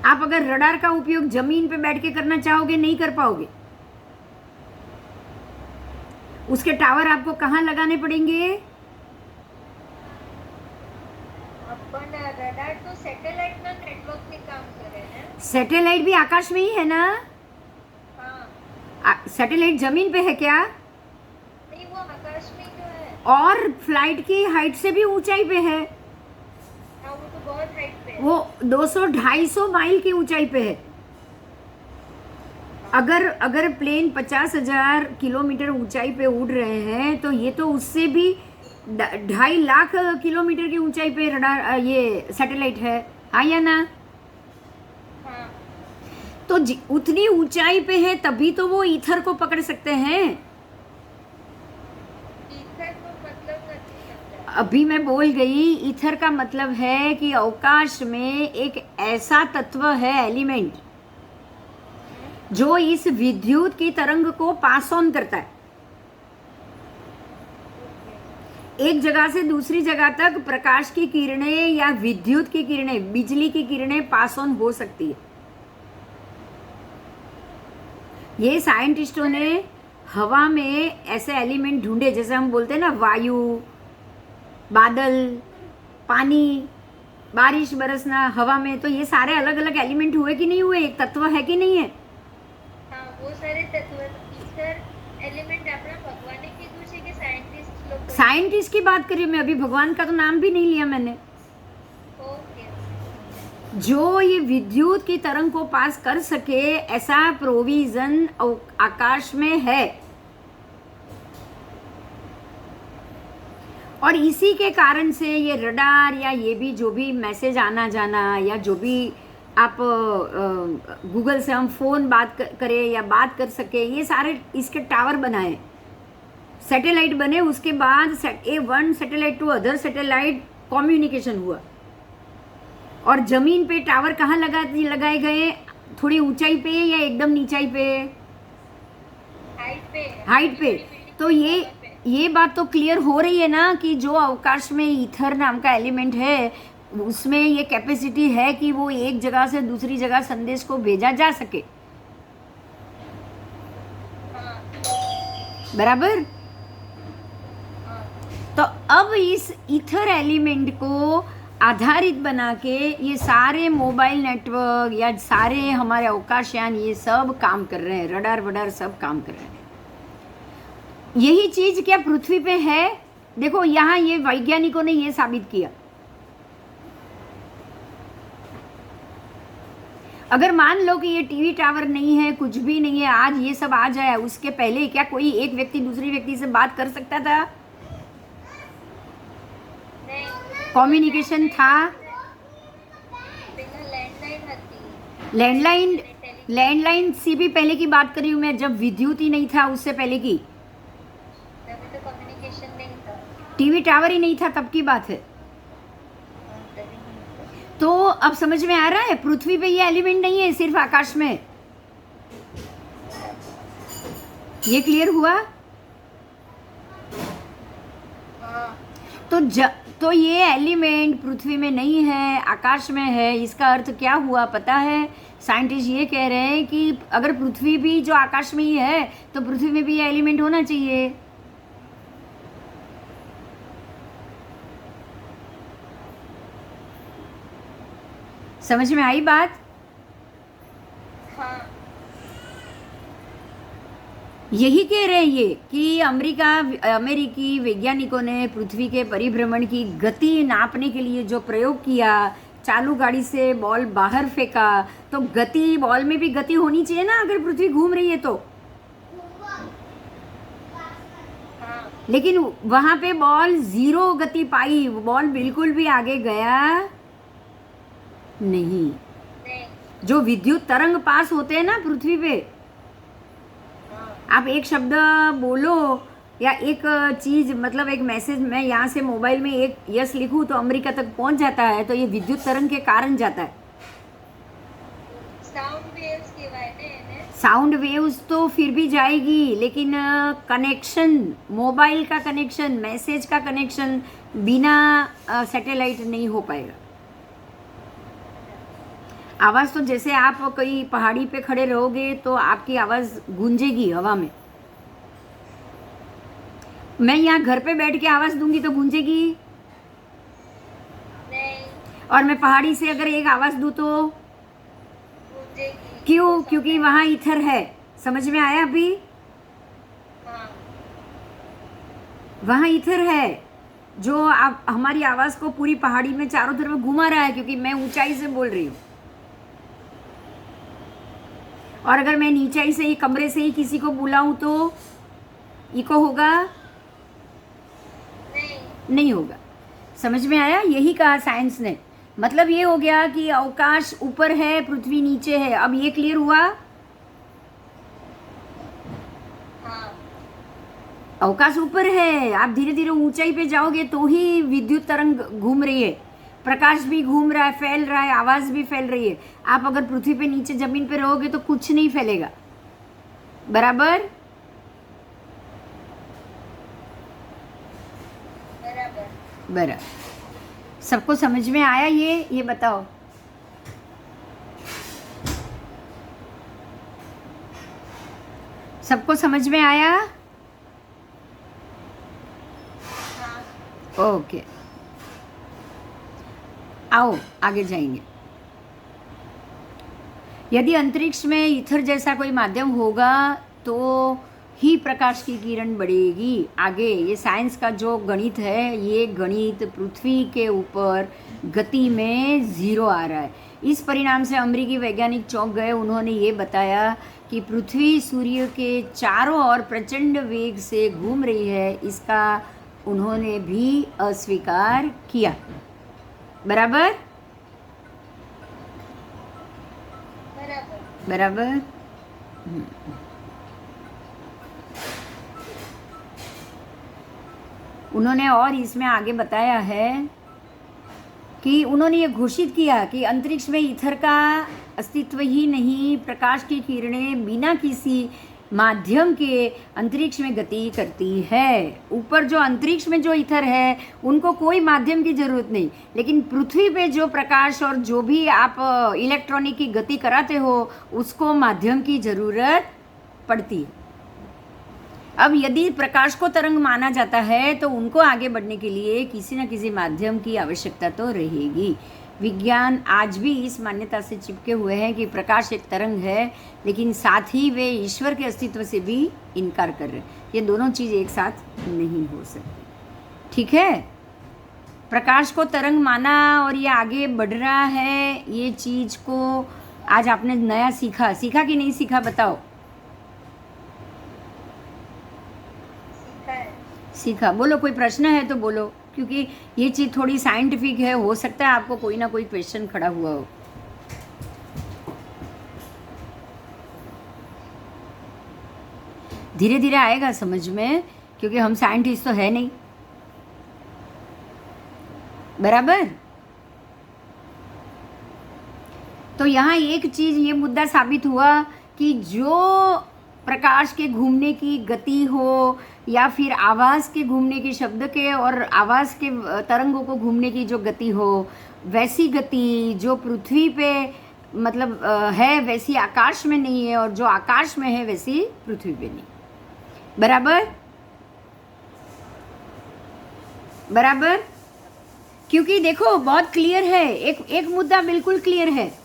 आप अगर रडार का उपयोग जमीन पे बैठ के करना चाहोगे, नहीं कर पाओगे। उसके टावर आपको कहाँ लगाने पड़ेंगे? अपन रडार तो सैटेलाइट ना नेटवर्क पे काम कर रहे हैं। सैटेलाइट भी आकाश में ही है ना? हाँ। सैटेलाइट जमीन पे है क्या? नहीं, वो आकाश में जो है। और फ्लाइट की हाइट से भी ऊंचाई पे है। हाँ, वो तो बहुत हाइट पे है। वो 200-250 माइल की ऊंचाई पे है। अगर प्लेन 50,000 किलोमीटर ऊंचाई पे उड़ रहे हैं तो ये तो उससे भी 2.5 लाख किलोमीटर की ऊंचाई पे रडार, ये सैटेलाइट है। हाँ या ना? हाँ। तो उतनी ऊंचाई पे है तभी तो वो ईथर को पकड़ सकते हैं। ईथर को मतलब नहीं समझा। अभी मैं बोल गई, ईथर का मतलब है कि अवकाश में एक ऐसा तत्व है, एलिमेंट, जो इस विद्युत की तरंग को पास ऑन करता है। एक जगह से दूसरी जगह तक प्रकाश की किरणें या विद्युत की किरणें, बिजली की किरणें पास ऑन हो सकती है। ये साइंटिस्टों ने हवा में ऐसे एलिमेंट ढूंढे, जैसे हम बोलते हैं ना, वायु, बादल, पानी, बारिश बरसना हवा में, तो ये सारे अलग अलग एलिमेंट हुए कि नहीं हुए? एक तत्व है कि नहीं है? हाँ, वो सारे तत्व ईथर एलिमेंट अपना भगवान ने कीधું છે કે साइंटिस्ट लोग। साइंटिस्ट की बात करिए, मैं अभी भगवान का तो नाम भी नहीं लिया मैंने। ओके। जो ये विद्युत की तरंग को पास कर सके ऐसा प्रोविजन आकाश में है, और इसी के कारण से ये रडार या ये भी जो भी मैसेज आना जाना या जो भी आप गूगल से हम फोन बात करें या बात कर सके, ये सारे इसके टावर बनाए, सैटेलाइट बने। उसके बाद one satellite to other satellite communication हुआ। और जमीन पे टावर कहाँ लगाए गए? थोड़ी ऊंचाई पे या एकदम नीचाई पे? हाइट पे। तो ये बात तो क्लियर हो रही है ना कि जो अवकाश में ईथर नाम का एलिमेंट है उसमें ये कैपेसिटी है कि वो एक जगह से दूसरी जगह संदेश को भेजा जा सके। बराबर? तो अब इस ईथर एलिमेंट को आधारित बना के ये सारे मोबाइल नेटवर्क या सारे हमारे अवकाशयान ये सब काम कर रहे हैं, रडार वडार सब काम कर रहे हैं। यही चीज क्या पृथ्वी पे है? देखो यहाँ ये वैज्ञानिकों ने ये साबित किया। अगर मान लो कि ये टीवी टावर नहीं है, कुछ भी नहीं है, आज ये सब आ जाए, उसके पहले क्या कोई एक व्यक्ति दूसरी व्यक्ति से बात कर सकता था? नहीं, कम्युनिकेशन था? बिना लैंडलाइन હતી लैंडलाइन, टेलीफोन लैंडलाइन से भी पहले की बात कर रही हूँ मैं, जब विद्युत ही नहीं था उससे पहले की। तभी तो कम्युनिकेशन नहीं था। टीवी टावर ही नहीं था तब की बात है। हाँ, तभी नहीं था। तो अब समझ में आ रहा है, पृथ्वी पे ये एलिमेंट नहीं है, सिर्फ आकाश में। ये क्लियर हुआ? हाँ, तो ये एलिमेंट पृथ्वी में नहीं है, आकाश में है। इसका अर्थ क्या हुआ पता है? साइंटिस्ट ये कह रहे हैं कि अगर पृथ्वी भी जो आकाश में ही है तो पृथ्वी में भी ये एलिमेंट होना चाहिए। समझ में आई बात? हाँ, यही कह रहे हैं ये कि अमेरिकी वैज्ञानिकों ने पृथ्वी के परिभ्रमण की गति नापने के लिए जो प्रयोग किया, चालू गाड़ी से बॉल बाहर फेंका, तो गति, बॉल में भी गति होनी चाहिए ना अगर पृथ्वी घूम रही है तो। हाँ, लेकिन वहां पे बॉल 0 गति पाई, बॉल बिल्कुल भी आगे गया नहीं। नहीं, जो विद्युत तरंग पास होते हैं ना पृथ्वी पे, हाँ, आप एक शब्द बोलो या एक चीज, मतलब एक मैसेज, मैं यहाँ से मोबाइल में एक यस लिखूं तो अमेरिका तक पहुंच जाता है, तो ये विद्युत तरंग के कारण जाता है। साउंड वेव्स કહેવાય ને એને। साउंड वेव्स तो फिर भी जाएगी, लेकिन कनेक्शन, मोबाइल का कनेक्शन, मैसेज का कनेक्शन बिना सैटेलाइट नहीं हो पाएगा। आवाज़ तो जैसे आप कोई पहाड़ी पे खड़े रहोगे तो आपकी आवाज़ गूंजेगी हवा में। मैं यहाँ घर पे बैठ के आवाज़ दूंगी तो गूंजेगी, नहीं, और मैं पहाड़ी से अगर एक आवाज़ दूँ तो गूंजेगी। क्यों? क्योंकि वहाँ ईथर है। समझ में आया अभी? हाँ, वहाँ ईथर है जो आप हमारी आवाज़ को पूरी पहाड़ी में चारों तरफ घुमा रहा है, क्योंकि मैं ऊंचाई से बोल रही हूँ। और अगर मैं नीचाई से ही, कमरे से ही किसी को बुलाऊं तो इको होगा? नहीं, नहीं होगा। समझ में आया? यही कहा साइंस ने। मतलब ये हो गया कि अवकाश ऊपर है, पृथ्वी नीचे है। अब ये क्लियर हुआ? हाँ, अवकाश ऊपर है, आप धीरे धीरे ऊंचाई पे जाओगे तो ही विद्युत तरंग घूम रही है, प्रकाश भी घूम रहा है, फैल रहा है, आवाज़ भी फैल रही है। आप अगर पृथ्वी पे नीचे जमीन पे रहोगे तो कुछ नहीं फैलेगा। बराबर? બરાબર। बराबर। सबको समझ में आया ये बताओ। सबको समझ में आया? हाँ, ओके, आओ आगे जाएंगे। यदि अंतरिक्ष में ईथर जैसा कोई माध्यम होगा तो ही प्रकाश की किरण बढ़ेगी। आगे ये साइंस का जो गणित है, ये गणित पृथ्वी के ऊपर गति में 0 आ रहा है। इस परिणाम से अमेरिकी वैज्ञानिक चौंक गए। उन्होंने ये बताया कि पृथ्वी सूर्य के चारों ओर प्रचंड वेग से घूम रही है। इसका उन्होंने भी अस्वीकार किया। बराबर? બરાબર। बराबर। उन्होंने और इसमें आगे बताया है कि उन्होंने ये घोषित किया कि अंतरिक्ष में ईथर का अस्तित्व ही नहीं, प्रकाश की किरणें बिना किसी माध्यम के अंतरिक्ष में गति करती है। ऊपर जो अंतरिक्ष में जो ईथर है उनको कोई माध्यम की जरूरत नहीं, लेकिन पृथ्वी पे जो प्रकाश और जो भी आप इलेक्ट्रॉनिक की गति कराते हो उसको माध्यम की जरूरत पड़ती है। अब यदि प्रकाश को तरंग माना जाता है तो उनको आगे बढ़ने के लिए किसी न किसी माध्यम की आवश्यकता तो रहेगी। विज्ञान आज भी इस मान्यता से चिपके हुए हैं कि प्रकाश एक तरंग है, लेकिन साथ ही वे ईश्वर के अस्तित्व से भी इनकार कर रहे हैं। ये दोनों चीज़ एक साथ नहीं हो सकती। ठीक है? प्रकाश को तरंग माना और ये आगे बढ़ रहा है, ये चीज़ को आज आपने नया सीखा, सीखा कि नहीं सीखा बताओ? सीखा है। सीखा। बोलो, कोई प्रश्न है तो बोलो, क्योंकि ये चीज़ थोड़ी साइंटिफिक है, हो सकता है आपको कोई ना कोई क्वेश्चन खड़ा हुआ हो। धीरे धीरे आएगा समझ में, क्योंकि हम साइंटिस्ट तो है नहीं, बराबर। तो यहाँ एक चीज ये मुद्दा साबित हुआ कि जो प्रकाश के घूमने की गति हो या फिर आवाज़ के घूमने की, शब्द के और आवाज़ के तरंगों को घूमने की जो गति हो, वैसी गति जो पृथ्वी पे मतलब है वैसी आकाश में नहीं है, और जो आकाश में है वैसी पृथ्वी पे नहीं, बराबर बराबर। क्योंकि देखो बहुत क्लियर है, एक मुद्दा बिल्कुल क्लियर है,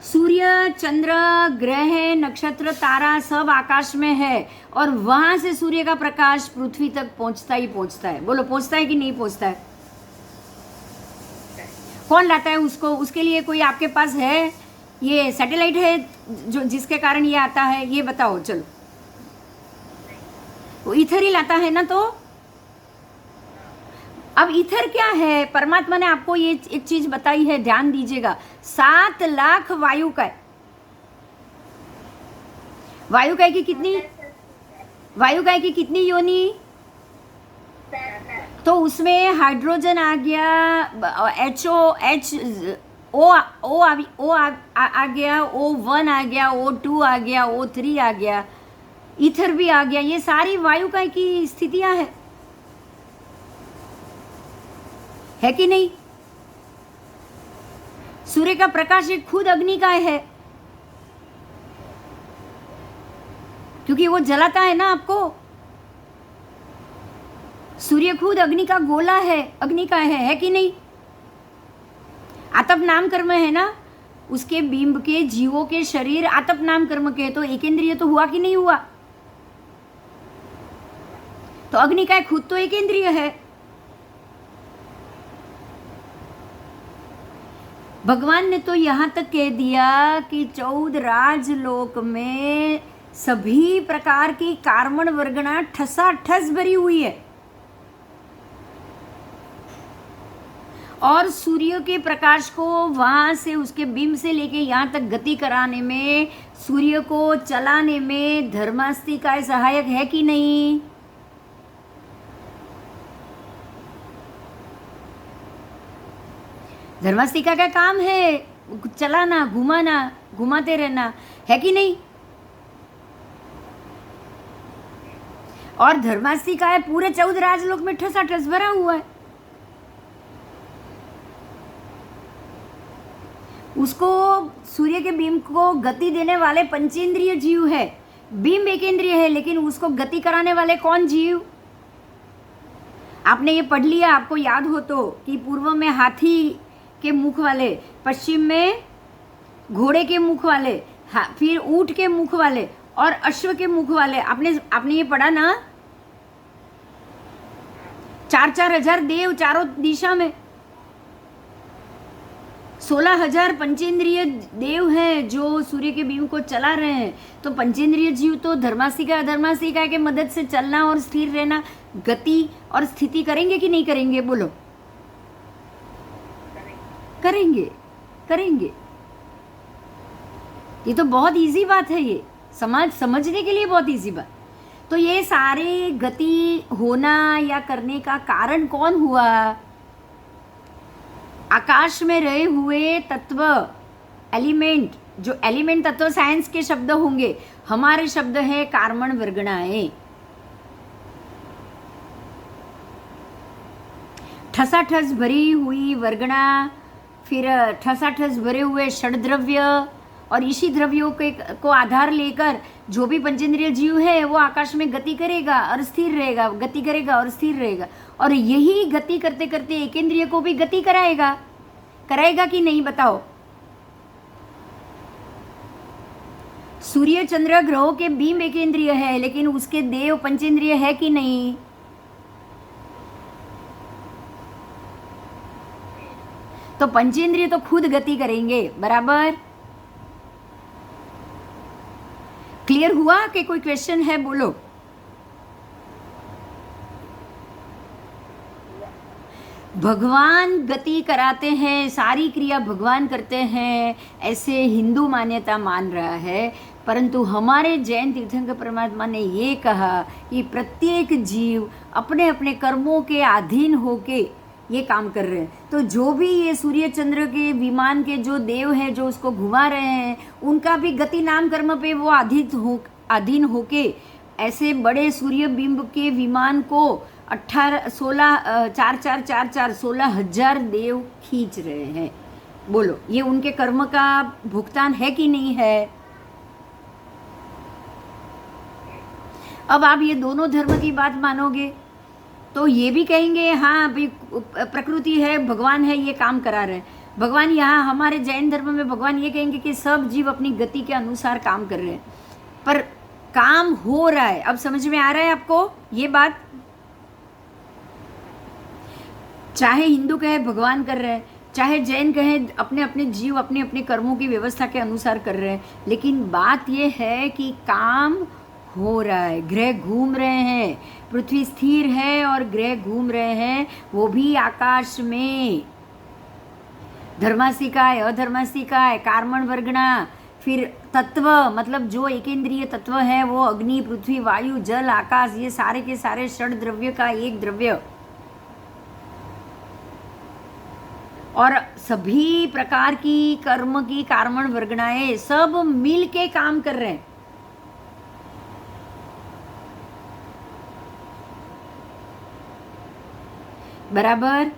सूर्य, चंद्र, ग्रह, नक्षत्र, तारा सब आकाश में है, और वहां से सूर्य का प्रकाश पृथ्वी तक पहुंचता ही पहुंचता है। बोलो, पहुंचता है कि नहीं पहुंचता है? कौन लाता है उसको? उसके लिए कोई आपके पास है, ये सैटेलाइट है जो जिसके कारण ये आता है? ये बताओ चलो। वो ईथर ही लाता है ना। तो अब ईथर क्या है? परमात्मा ने आपको ये एक चीज बताई है, ध्यान दीजिएगा। 7 लाख वायु का है। वायु का की कितनी? वायु का की कितनी योनि? तो उसमें हाइड्रोजन आ गया, आ गया, O1 आ गया, O2 आ गया, O3 आ गया, ईथर भी आ गया। ये सारी वायु का की स्थितियां है कि नहीं? सूर्य का प्रकाश एक खुद अग्नि का है, क्योंकि वो जलाता है ना आपको। सूर्य खुद अग्नि का गोला है, अग्नि का है कि नहीं? आतप नाम कर्म है ना, उसके बिंब के जीवों के शरीर आतप नाम कर्म के, तो एकेंद्रिय तो हुआ कि नहीं हुआ? तो अग्नि का खुद तो एकेंद्रिय है। भगवान ने तो यहाँ तक कह दिया कि 14 राजलोक में सभी प्रकार की कार्बन वर्गणा ठसाठस भरी हुई है, और सूर्य के प्रकाश को वहां से उसके बिंब से लेके यहाँ तक गति कराने में, सूर्य को चलाने में धर्मास्तिका सहायक है कि नहीं? धर्मास्तिका का काम है चलाना, घुमाना, घुमाते रहना, है कि नहीं? और धर्मास्तिका है पूरे 14 राजलोक में ठसाठस भरा हुआ है। उसको सूर्य के बिंब को गति देने वाले पंचेंद्रिय जीव है, बिंब एकेंद्रिय है, लेकिन उसको गति कराने वाले कौन जीव? आपने ये पढ़ लिया, आपको याद हो तो, कि पूर्व में हाथी के मुख वाले, पश्चिम में घोड़े के मुख वाले, फिर ऊंट के मुख वाले और अश्व के मुख वाले। आपने ये पढ़ा ना? 4-4 हजार देव चारों दिशा में, 16,000 पंचेंद्रिय देव हैं जो सूर्य के बिंब को चला रहे हैं। तो पंचेंद्रिय जीव तो धर्मास्तिका अधर्मास्तिका के मदद से चलना और स्थिर रहना, गति और स्थिति करेंगे कि नहीं करेंगे? बोलो, करेंगे, करेंगे। ये तो बहुत इजी बात है, ये समझने के लिए बहुत इजी बात। तो ये सारे गति होना या करने का कारण कौन हुआ? आकाश में रहे हुए तत्व, एलिमेंट, जो एलिमेंट तत्व साइंस के शब्द होंगे, हमारे शब्द है कार्बन वर्गणाएं। ठसाठस भरी हुई वर्गणा, फिर ठसाठस भरे हुए षड्द्रव्य, और इसी द्रव्यों को आधार लेकर जो भी पंचेंद्रिय जीव है वो आकाश में गति करेगा और स्थिर रहेगा, गति करेगा और स्थिर रहेगा, और यही गति करते करते एकेंद्रिय को भी गति कराएगा कि नहीं? बताओ। सूर्य चंद्र ग्रहों के बिंब एकेंद्रिय है, लेकिन उसके देव पंचेंद्रिय है कि नहीं? तो पंचेंद्रिय तो खुद गति करेंगे, बराबर। क्लियर हुआ कि कोई क्वेश्चन है? बोलो। भगवान गति कराते हैं, सारी क्रिया भगवान करते हैं, ऐसे हिंदू मान्यता मान रहा है। परंतु हमारे जैन तीर्थंकर परमात्मा ने ये कहा कि प्रत्येक जीव अपने अपने कर्मों के अधीन होके ये काम कर रहे हैं। तो जो भी ये सूर्य चंद्र के विमान के जो देव हैं जो उसको घुमा रहे हैं, उनका भी गति नाम कर्म पे वो अधीन होके ऐसे बड़े सूर्य बिंब के विमान को 16,000 देव खींच रहे हैं। बोलो, ये उनके कर्म का भुगतान है कि नहीं है? अब आप ये दोनों धर्म की बात मानोगे तो ये भी कहेंगे हाँ भाई प्रकृति है, भगवान है, ये काम करा रहे हैं। भगवान यहाँ हमारे जैन धर्म में भगवान ये कहेंगे कि सब जीव अपनी गति के अनुसार काम कर रहे हैं, पर काम हो रहा है। अब समझ में आ रहा है आपको ये बात? चाहे हिंदू कहे भगवान कर रहे हैं, चाहे जैन कहे अपने अपने जीव अपने अपने कर्मों की व्यवस्था के अनुसार कर रहे हैं, लेकिन बात यह है कि काम हो रहा है। ग्रह घूम रहे हैं, पृथ्वी स्थिर है और ग्रह घूम रहे हैं, वो भी आकाश में। धर्मासिकाय, अधर्मासिकाय, कार्मण वर्गणा, फिर तत्व मतलब जो एकेंद्रीय तत्व है वो अग्नि, पृथ्वी, वायु, जल, आकाश, ये सारे के सारे षड द्रव्य का एक द्रव्य, और सभी प्रकार की कर्म की कार्मण वर्गणाएं सब मिल के काम कर रहे हैं। बराबर?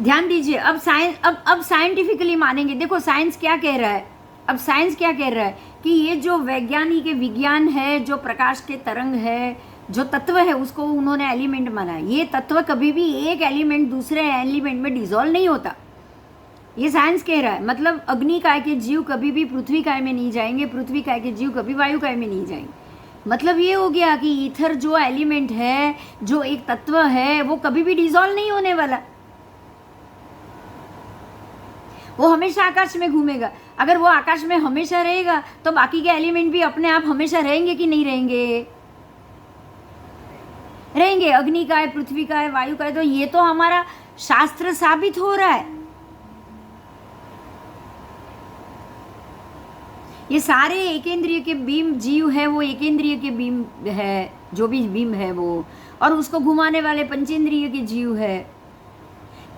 ध्यान दीजिए। अब साइंस अब साइंटिफिकली मानेंगे। देखो साइंस क्या कह रहा है, अब साइंस क्या कह रहा है कि ये जो वैज्ञानिक विज्ञान है, जो प्रकाश के तरंग है, जो तत्व है, उसको उन्होंने एलिमेंट माना है। ये तत्व कभी भी एक एलिमेंट दूसरे एलिमेंट में डिसॉल्व नहीं होता, ये साइंस कह रहा है। मतलब अग्नि काय के जीव कभी भी पृथ्वी काय में नहीं जाएंगे, पृथ्वी काय के जीव कभी वायु काय में नहीं जाएंगे। मतलब ये हो गया कि ईथर जो एलिमेंट है, जो एक तत्व है, वो कभी भी डिसॉल्व नहीं होने वाला, वो हमेशा आकाश में घूमेगा। अगर वो आकाश में हमेशा रहेगा तो बाकी के एलिमेंट भी अपने आप हमेशा रहेंगे कि नहीं रहेंगे? रहेंगे। अग्नि का है, पृथ्वी का है, वायु का है। तो ये तो हमारा शास्त्र साबित हो रहा है। ये सारे एकेंद्रिय के बीम जीव है, वो एकेंद्रिय के बीम है, जो भी बीम है वो, और उसको घुमाने वाले पंचेंद्रिय के जीव है।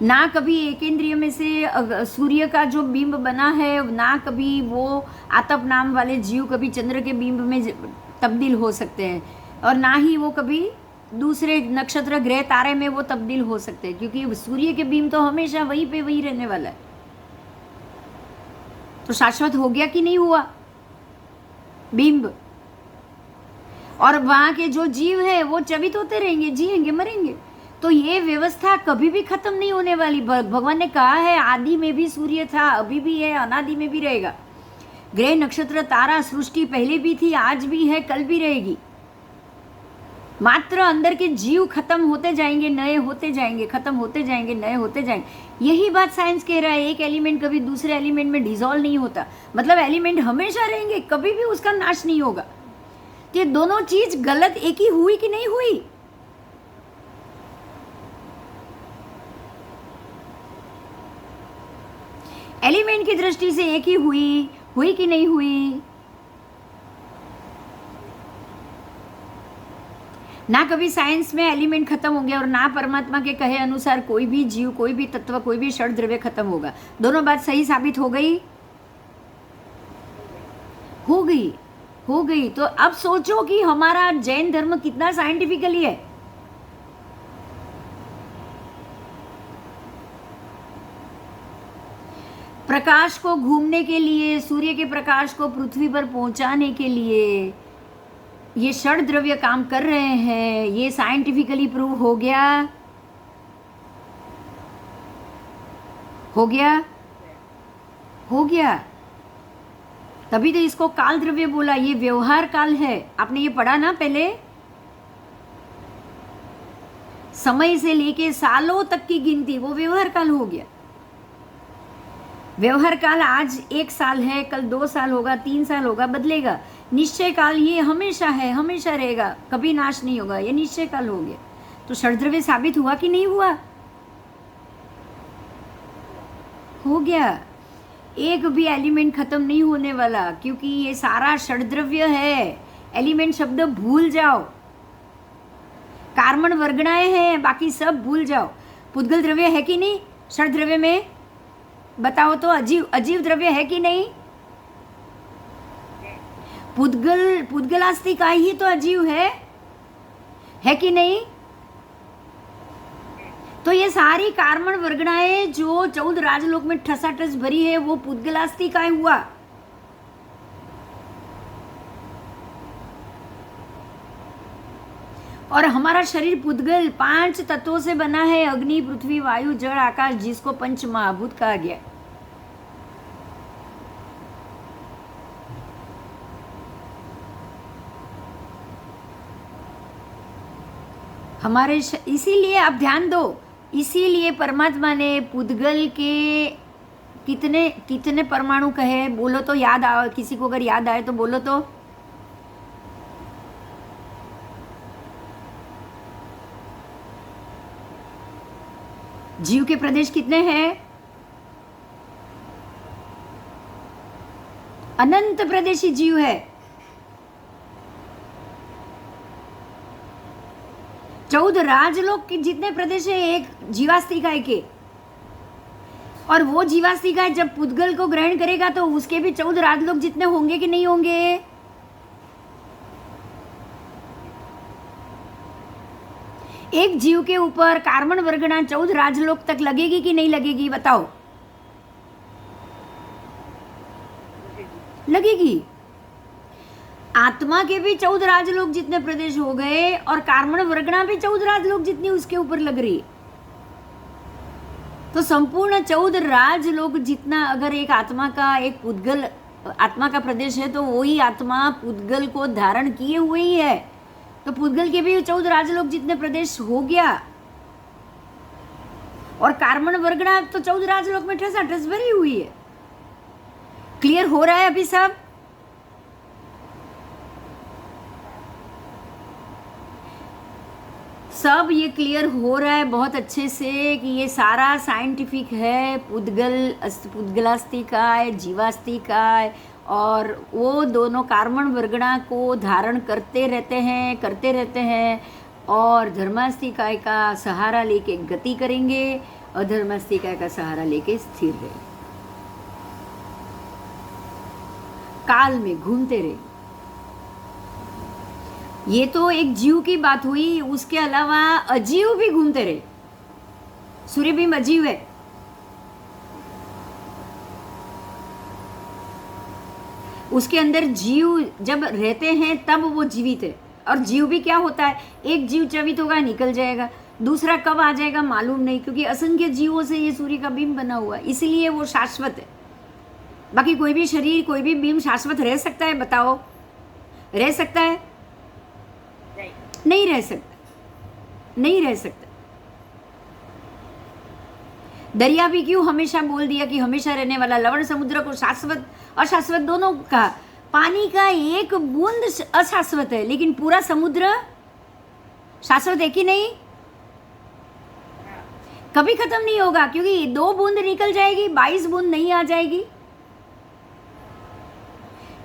ना कभी एकेंद्रिय में से सूर्य का जो बिंब बना है, ना कभी वो आतप नाम वाले जीव कभी चंद्र के बिंब में तब्दील हो सकते हैं, और ना ही वो कभी दूसरे नक्षत्र ग्रह तारे में वो तब्दील हो सकते हैं, क्योंकि सूर्य के बिंब तो हमेशा वहीं पे वही रहने वाला है। तो शाश्वत हो गया कि नहीं हुआ बिंब? और वहां के जो जीव है वो चवित होते रहेंगे, जिएंगे, मरेंगे। तो ये व्यवस्था कभी भी खत्म नहीं होने वाली। भगवान ने कहा है आदि में भी सूर्य था, अभी भी है, अनादि में भी रहेगा। ग्रह, नक्षत्र, तारा, सृष्टि पहले भी थी, आज भी है, कल भी रहेगी। मात्र अंदर के जीव खत्म होते जाएंगे, नए होते जाएंगे, खत्म होते जाएंगे, नए होते जाएंगे। यही बात साइंस कह रहा है। एक एलिमेंट कभी दूसरे एलिमेंट में डिसॉल्व नहीं होता, मतलब एलिमेंट हमेशा रहेंगे, कभी भी उसका नाश नहीं होगा। ये दोनों चीज गलत एक ही हुई कि नहीं हुई? एलिमेंट की दृष्टि से एक ही हुई कि नहीं हुई? ना कभी साइंस में एलिमेंट खत्म हो गया और ना परमात्मा के कहे अनुसार कोई भी जीव, कोई भी तत्व, कोई भी षड द्रव्य खत्म होगा। दोनों बात सही साबित हो गई? हो गई, हो गई। तो अब सोचो कि हमारा जैन धर्म कितना साइंटिफिकली है। प्रकाश को घूमने के लिए, सूर्य के प्रकाश को पृथ्वी पर पहुंचाने के लिए ये षड द्रव्य काम कर रहे हैं। ये साइंटिफिकली प्रूव हो गया? हो गया? हो गया। तभी तो इसको काल द्रव्य बोला। ये व्यवहार काल है। आपने ये पढ़ा ना पहले? समय से लेके सालों तक की गिनती, वो व्यवहार काल हो गया। व्यवहार काल आज 1 साल है, कल 2 साल होगा, 3 साल होगा, बदलेगा। निश्चय काल ये हमेशा है, हमेशा रहेगा, कभी नाश नहीं होगा, ये निश्चय काल हो गया। तो षड्द्रव्य साबित हुआ कि नहीं हुआ? हो गया। एक भी एलिमेंट खत्म नहीं होने वाला, क्योंकि ये सारा षड्द्रव्य है। एलिमेंट शब्द भूल जाओ, कार्बन वर्गणाएं हैं, बाकी सब भूल जाओ। पुद्गल द्रव्य है कि नहीं षड्द्रव्य में? बताओ तो, अजीव द्रव्य है कि नहीं? पुद्गलास्ति का ही तो अजीव है कि नहीं? तो ये सारी कार्बन वर्गणाएं जो 14 राजलोक में ठसाठस भरी है, वो पुद्गलास्ति का हुआ। और हमारा शरीर पुद्गल 5 तत्वों से बना है, अग्नि, पृथ्वी, वायु, जल, आकाश, जिसको पंच महाभूत कहा गया। इसीलिए आप ध्यान दो, इसीलिए परमात्मा ने पुद्गल के कितने परमाणु कहे, बोलो तो, याद आओ किसी को, अगर याद आए तो बोलो तो। जीव के प्रदेश कितने हैं? अनंत प्रदेशी जीव है। 14 राजलोक के जितने प्रदेश है, एक जीवास्तिकाय के। और वो जीवास्तिकाय जब पुद्गल को ग्रहण करेगा तो उसके भी 14 राजलोक जितने होंगे कि नहीं होंगे? एक जीव के ऊपर कार्बन वर्गणा 14 राजलोक तक लगेगी कि नहीं लगेगी? बताओ। लगेगी। आत्मा के भी 14 राजलोक जितने प्रदेश हो गए, और कार्बन वर्गणा भी 14 राजलोक जितनी उसके ऊपर लग रही। तो संपूर्ण 14 राजलोक जितना अगर एक आत्मा का, एक पुद्गल आत्मा का प्रदेश है, तो वही आत्मा पुद्गल को धारण किए हुए ही है। तो पुद्गल के भी 14 राजलोक जितने प्रदेश हो गया। और कार्बन वर्गणा तो 14 राजलोक में ठसाठस भरी हुई है। क्लियर हो रहा है अभी सब? सब ये क्लियर हो रहा है बहुत अच्छे से कि ये सारा साइंटिफिक है। पुद्गलास्तिकाय, जीवास्तिकाय, और वो दोनों कार्बन वर्गणा को धारण करते रहते हैं और धर्मास्तिकाय का सहारा लेके गति करेंगे, अधर्मास्तिकाय का सहारा लेके स्थिर रहे, काल में घूमते रहे। ये तो एक जीव की बात हुई, उसके अलावा अजीव भी घूमते रहे। सूर्यबिंब अजीव है। उसके अंदर जीव जब रहते हैं तब वो जीवित है। और जीव भी क्या होता है, एक जीव जीवित होगा निकल जाएगा, दूसरा कब आ जाएगा मालूम नहीं, क्योंकि असंख्य जीवों से ये सूर्य का बिंब बना हुआ है, इसलिए वो शाश्वत है। बाकी कोई भी शरीर, कोई भी बिंब शाश्वत रह सकता है? बताओ, रह सकता है? नहीं रह सकता, नहीं रह सकता। दरिया भी क्यों हमेशा बोल दिया कि हमेशा रहने वाला? लवण समुद्र को शाश्वत अशाश्वत दोनों का। पानी का एक बूंद अशाश्वत है, लेकिन पूरा समुद्र शाश्वत है कि नहीं? कभी खत्म नहीं होगा, क्योंकि 2 बूंद निकल जाएगी, 22 बूंद नहीं आ जाएगी।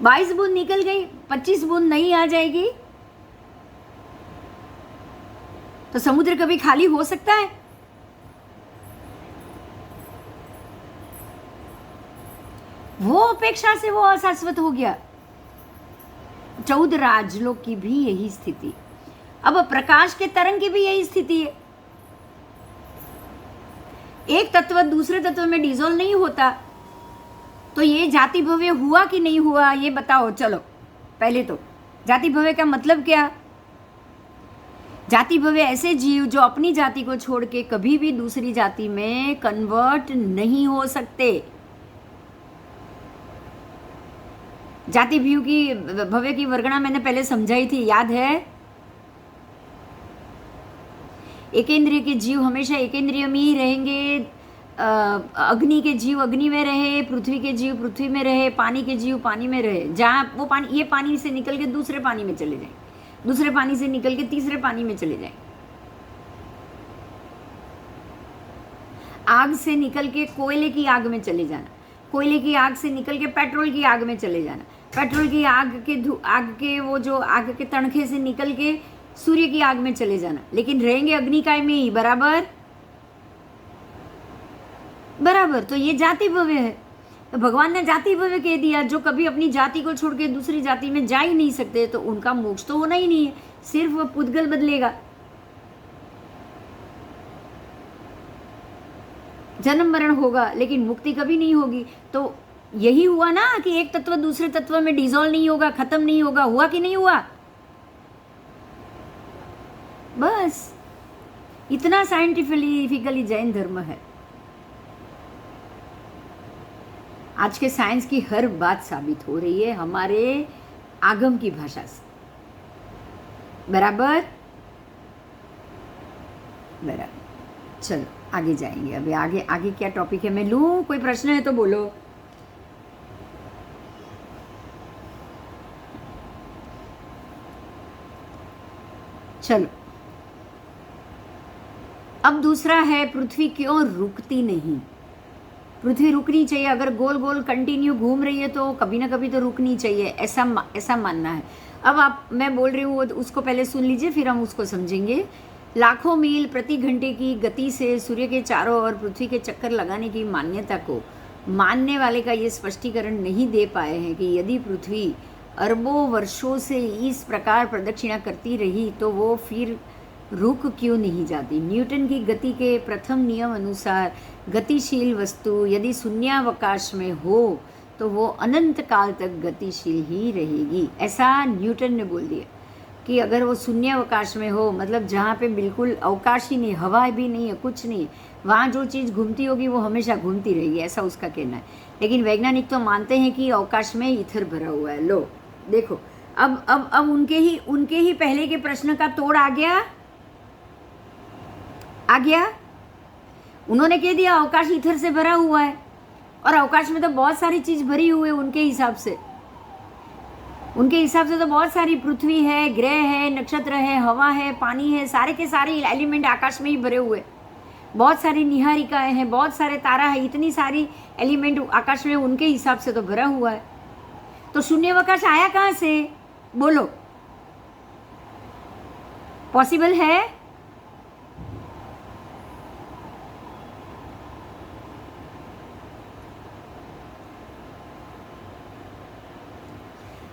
22 बूंद निकल गई, 25 बूंद नहीं आ जाएगी। तो समुद्र कभी खाली हो सकता है? वो अपेक्षा से वो अशाश्वत हो गया। 14 राजलोक की भी यही स्थिति। अब प्रकाश के तरंग की भी यही स्थिति है। एक तत्व दूसरे तत्व में डिसॉल्व नहीं होता, तो ये जाति भव्य हुआ कि नहीं हुआ, ये बताओ। चलो पहले तो जाति भव्य का मतलब क्या? जाति भव्य ऐसे जीव जो अपनी जाति को छोड़ के कभी भी दूसरी जाति में कन्वर्ट नहीं हो सकते। जाति भव्य की वर्गणा मैंने पहले समझाई थी, याद है? एकेंद्रिय के जीव हमेशा एकेंद्रिय में ही रहेंगे, अग्नि के जीव अग्नि में रहे, पृथ्वी के जीव पृथ्वी में रहे, पानी के जीव पानी में रहे, जहाँ वो पानी, ये पानी से निकल के दूसरे पानी में चले जाए, दूसरे पानी से निकल के तीसरे पानी में चले जाए, आग से निकल के कोयले की आग में चले जाना, कोयले की आग से निकल के पेट्रोल की आग में चले जाना, पेट्रोल की आग के वो जो आग के तणखे से निकल के सूर्य की आग में चले जाना, लेकिन रहेंगे अग्निकाय में ही, बराबर बराबर। तो ये जाति भव्य है। तो भगवान ने जाति भव्य कह दिया, जो कभी अपनी जाति को छोड़ के दूसरी जाति में जा ही नहीं सकते, तो उनका मोक्ष तो होना ही नहीं है, सिर्फ वो पुद्गल बदलेगा, जन्म मरण होगा, लेकिन मुक्ति कभी नहीं होगी। तो यही हुआ ना कि एक तत्व दूसरे तत्व में डिसॉल्व नहीं होगा, खत्म नहीं होगा, हुआ कि नहीं हुआ? बस इतना साइंटिफिकली जैन धर्म है। आज के साइंस की हर बात साबित हो रही है हमारे आगम की भाषा से, बराबर बराबर। चलो आगे जाएंगे। अभी आगे आगे क्या टॉपिक है मैं लूं? कोई प्रश्न है तो बोलो। चलो, अब दूसरा है पृथ्वी क्यों रुकती नहीं। पृथ्वी रुकनी चाहिए, अगर गोल गोल कंटिन्यू घूम रही है तो कभी ना कभी तो रुकनी चाहिए, ऐसा मानना है। अब मैं बोल रही हूँ उसको पहले सुन लीजिए, फिर हम उसको समझेंगे। लाखों मील प्रति घंटे की गति से सूर्य के चारों ओर पृथ्वी के चक्कर लगाने की मान्यता को मानने वाले का ये स्पष्टीकरण नहीं दे पाए हैं कि यदि पृथ्वी अरबों वर्षों से इस प्रकार प्रदक्षिणा करती रही तो वो फिर रुक क्यों नहीं जाती। न्यूटन की गति के प्रथम नियम अनुसार गतिशील वस्तु यदि शून्यावकाश में हो तो वो अनंत काल तक गतिशील ही रहेगी। ऐसा न्यूटन ने बोल दिया कि अगर वो शून्यावकाश में हो, मतलब जहाँ पे बिल्कुल अवकाश ही नहीं, हवा भी नहीं है, कुछ नहीं, वहाँ जो चीज़ घूमती होगी वो हमेशा घूमती रहेगी, ऐसा उसका कहना है। लेकिन वैज्ञानिक तो मानते हैं कि अवकाश में ईथर भरा हुआ है। लो देखो, अब उनके ही पहले के प्रश्न का तोड़ आ गया। उन्होंने कह दिया अवकाश ईथर से भरा हुआ है, और अवकाश में तो बहुत सारी चीज भरी हुई है उनके हिसाब से। तो बहुत सारी पृथ्वी है, ग्रह है, नक्षत्र है, हवा है, पानी है, सारे के सारे एलिमेंट आकाश में ही भरे हुए। बहुत सारी निहारिकाएं हैं, बहुत सारे तारा है, इतनी सारी एलिमेंट आकाश में उनके हिसाब से तो भरा हुआ है। तो शून्यावकाश आया कहाँ से? बोलो, पॉसिबल है?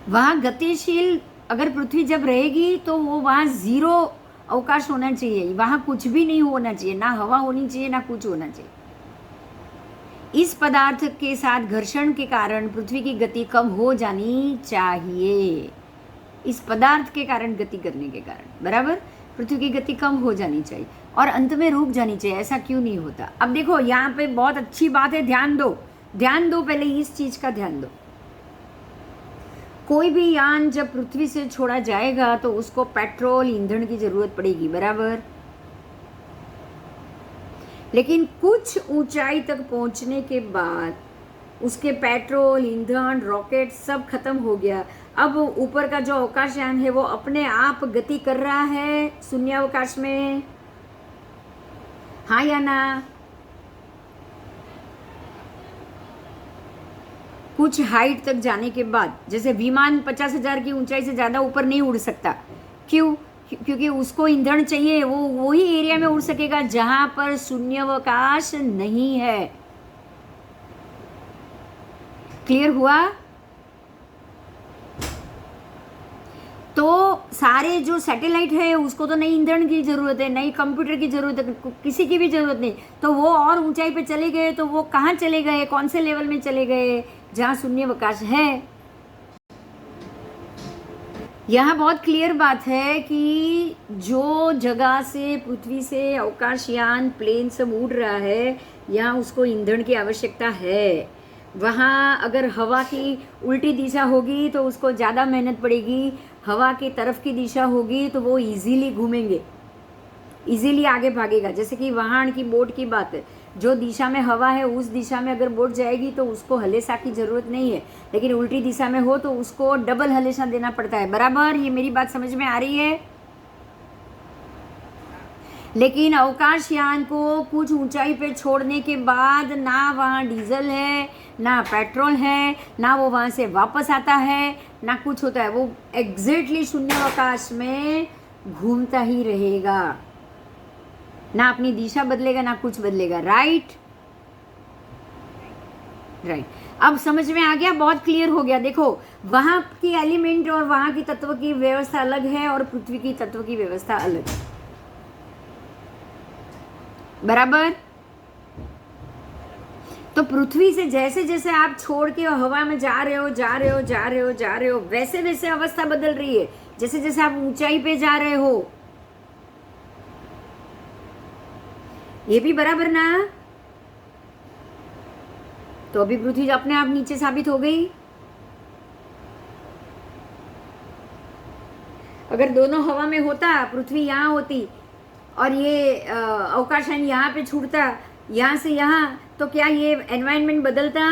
वहाँ गतिशील अगर पृथ्वी जब रहेगी तो वो वहाँ जीरो अवकाश होना चाहिए, वहाँ कुछ भी नहीं होना चाहिए, ना हवा होनी चाहिए ना कुछ होना चाहिए। इस पदार्थ के साथ घर्षण के कारण पृथ्वी की गति कम हो जानी चाहिए। इस पदार्थ के कारण गति करने के कारण बराबर पृथ्वी की गति कम हो जानी चाहिए और अंत में रुक जानी चाहिए। ऐसा क्यों नहीं होता? अब देखो यहाँ पे बहुत अच्छी बात है, ध्यान दो, पहले इस चीज का ध्यान दो। कोई भी यान जब पृथ्वी से छोड़ा जाएगा तो उसको पेट्रोल ईंधन की जरूरत पड़ेगी, बराबर। लेकिन कुछ ऊंचाई तक पहुंचने के बाद उसके पेट्रोल, ईंधन, रॉकेट सब खत्म हो गया। अब ऊपर का जो अवकाशयान है वो अपने आप गति कर रहा है शून्यावकाश में, हाँ या ना? कुछ हाइट तक जाने के बाद, जैसे विमान 50,000 की ऊंचाई से ज़्यादा ऊपर नहीं उड़ सकता। क्यों? क्योंकि उसको ईंधन चाहिए, वो वही एरिया में उड़ सकेगा जहां पर शून्यावकाश नहीं है। क्लियर हुआ? तो सारे जो सैटेलाइट है उसको तो नई ईंधन की जरूरत है, नई कंप्यूटर की जरूरत है, किसी की भी जरूरत नहीं। तो वो और ऊंचाई पे चले गए तो वो कहाँ चले गए, कौन से लेवल में चले गए? जहाँ शून्यावकाश है। यहाँ बहुत क्लियर बात है कि जो जगह से पृथ्वी से अवकाशयान प्लेन सब उड़ रहा है, यहाँ उसको ईंधन की आवश्यकता है। वहाँ अगर हवा की उल्टी दिशा होगी तो उसको ज़्यादा मेहनत पड़ेगी, हवा की तरफ की दिशा होगी तो वो इजीली घूमेंगे, इजीली आगे भागेगा। जैसे कि वाहन की बोट की बात है, जो दिशा में हवा है उस दिशा में अगर बोट जाएगी तो उसको हलेसा की ज़रूरत नहीं है, लेकिन उल्टी दिशा में हो तो उसको डबल हलेसा देना पड़ता है। बराबर, ये मेरी बात समझ में आ रही है? लेकिन अवकाशयान को कुछ ऊंचाई पे छोड़ने के बाद ना वहाँ डीजल है, ना पेट्रोल है, ना वो वहाँ से वापस आता है, ना कुछ होता है। वो एग्जैक्टली शून्यावकाश में घूमता ही रहेगा, ना अपनी दिशा बदलेगा ना कुछ बदलेगा। राइट राइट, अब समझ में आ गया, बहुत क्लियर हो गया। देखो, वहाँ की एलिमेंट और वहाँ की तत्व की व्यवस्था अलग है और पृथ्वी की तत्व की व्यवस्था अलग है। बराबर। तो पृथ्वी से जैसे जैसे आप छोड़ के हवा में जा रहे हो जा रहे हो जा रहे हो जा रहे हो, वैसे वैसे अवस्था बदल रही है। जैसे जैसे आप ऊंचाई पे जा रहे हो, ये भी बराबर ना? तो अभी पृथ्वी अपने आप नीचे साबित हो गई। अगर दोनों हवा में होता, पृथ्वी यहाँ होती और ये अवकाशयान यहाँ पे छूटता, यहाँ से यहाँ, तो क्या ये एनवायरनमेंट बदलता?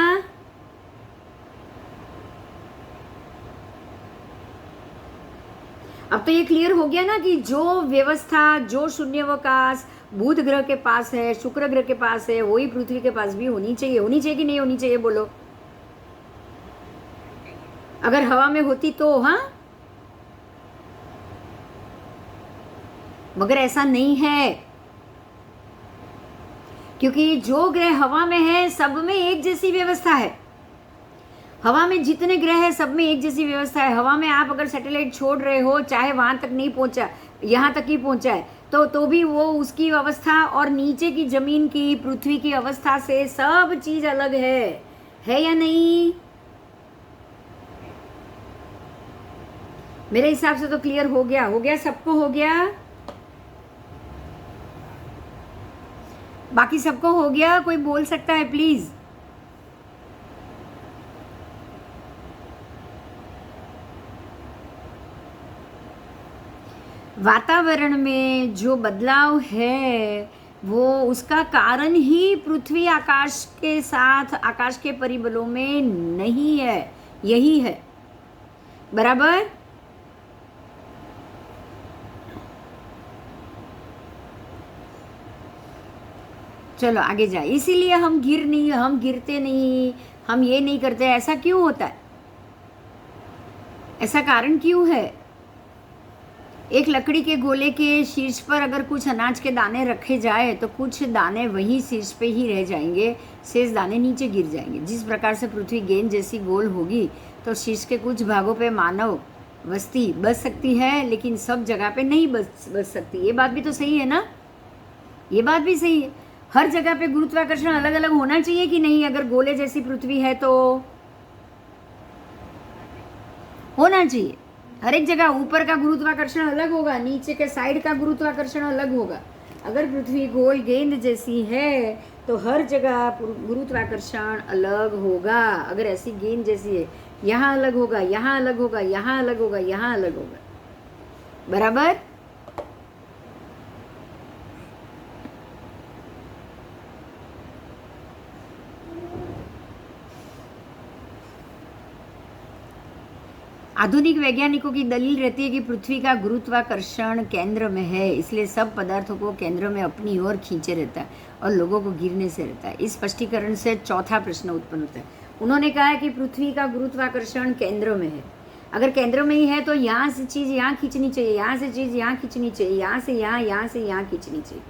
अब तो ये क्लियर हो गया ना कि जो व्यवस्था, जो शून्यावकाश बुध ग्रह के पास है, शुक्र ग्रह के पास है, वही पृथ्वी के पास भी होनी चाहिए। होनी चाहिए कि नहीं होनी चाहिए, बोलो? अगर हवा में होती तो। हाँ, मगर ऐसा नहीं है, क्योंकि जो ग्रह हवा में है सब में एक जैसी व्यवस्था है। हवा में जितने ग्रह है सब में एक जैसी व्यवस्था है। हवा में आप अगर सैटेलाइट छोड़ रहे हो, चाहे वहां तक नहीं पहुंचा, यहाँ तक ही पहुंचा है, तो भी वो उसकी अवस्था और नीचे की जमीन की, पृथ्वी की अवस्था से सब चीज अलग है या नहीं? मेरे हिसाब से तो क्लियर हो गया, सबको हो गया? बाकी सबको हो गया? कोई बोल सकता है प्लीज? वातावरण में जो बदलाव है वो उसका कारण ही पृथ्वी आकाश के साथ, आकाश के परिबलों में नहीं है, यही है। बराबर। चलो आगे जाए। इसीलिए हम गिरते नहीं, हम ये नहीं करते। ऐसा क्यों होता है? ऐसा कारण क्यों है? एक लकड़ी के गोले के शीर्ष पर अगर कुछ अनाज के दाने रखे जाए तो कुछ दाने वही शीर्ष पे ही रह जाएंगे, शेष दाने नीचे गिर जाएंगे। जिस प्रकार से पृथ्वी गेंद जैसी गोल होगी तो शीर्ष के कुछ भागों पे मानव बस्ती बच सकती है, लेकिन सब जगह पे नहीं बच सकती। ये बात भी तो सही है ना? ये बात भी सही है। हर जगह पे गुरुत्वाकर्षण अलग अलग होना चाहिए कि नहीं? अगर गोले जैसी पृथ्वी है तो होना चाहिए। हर एक जगह ऊपर का गुरुत्वाकर्षण अलग होगा, नीचे के साइड का गुरुत्वाकर्षण अलग होगा। अगर पृथ्वी गोल गेंद जैसी है तो हर जगह गुरुत्वाकर्षण अलग होगा। अगर ऐसी गेंद जैसी है, यहाँ अलग होगा, यहाँ अलग होगा, यहाँ अलग होगा, यहाँ अलग होगा। बराबर। आधुनिक वैज्ञानिकों की दलील रहती है कि पृथ्वी का गुरुत्वाकर्षण केंद्र में है, इसलिए सब पदार्थों को केंद्र में अपनी ओर खींचे रहता है और लोगों को गिरने से रहता है। इस स्पष्टीकरण से चौथा प्रश्न उत्पन्न होता है। उन्होंने कहा है कि पृथ्वी का गुरुत्वाकर्षण केंद्र में है। अगर केंद्र में ही है तो यहाँ से चीज़ यहाँ खींचनी चाहिए, यहाँ से चीज़ यहाँ खींचनी चाहिए, यहाँ से यहाँ से यहाँ खींचनी चाहिए।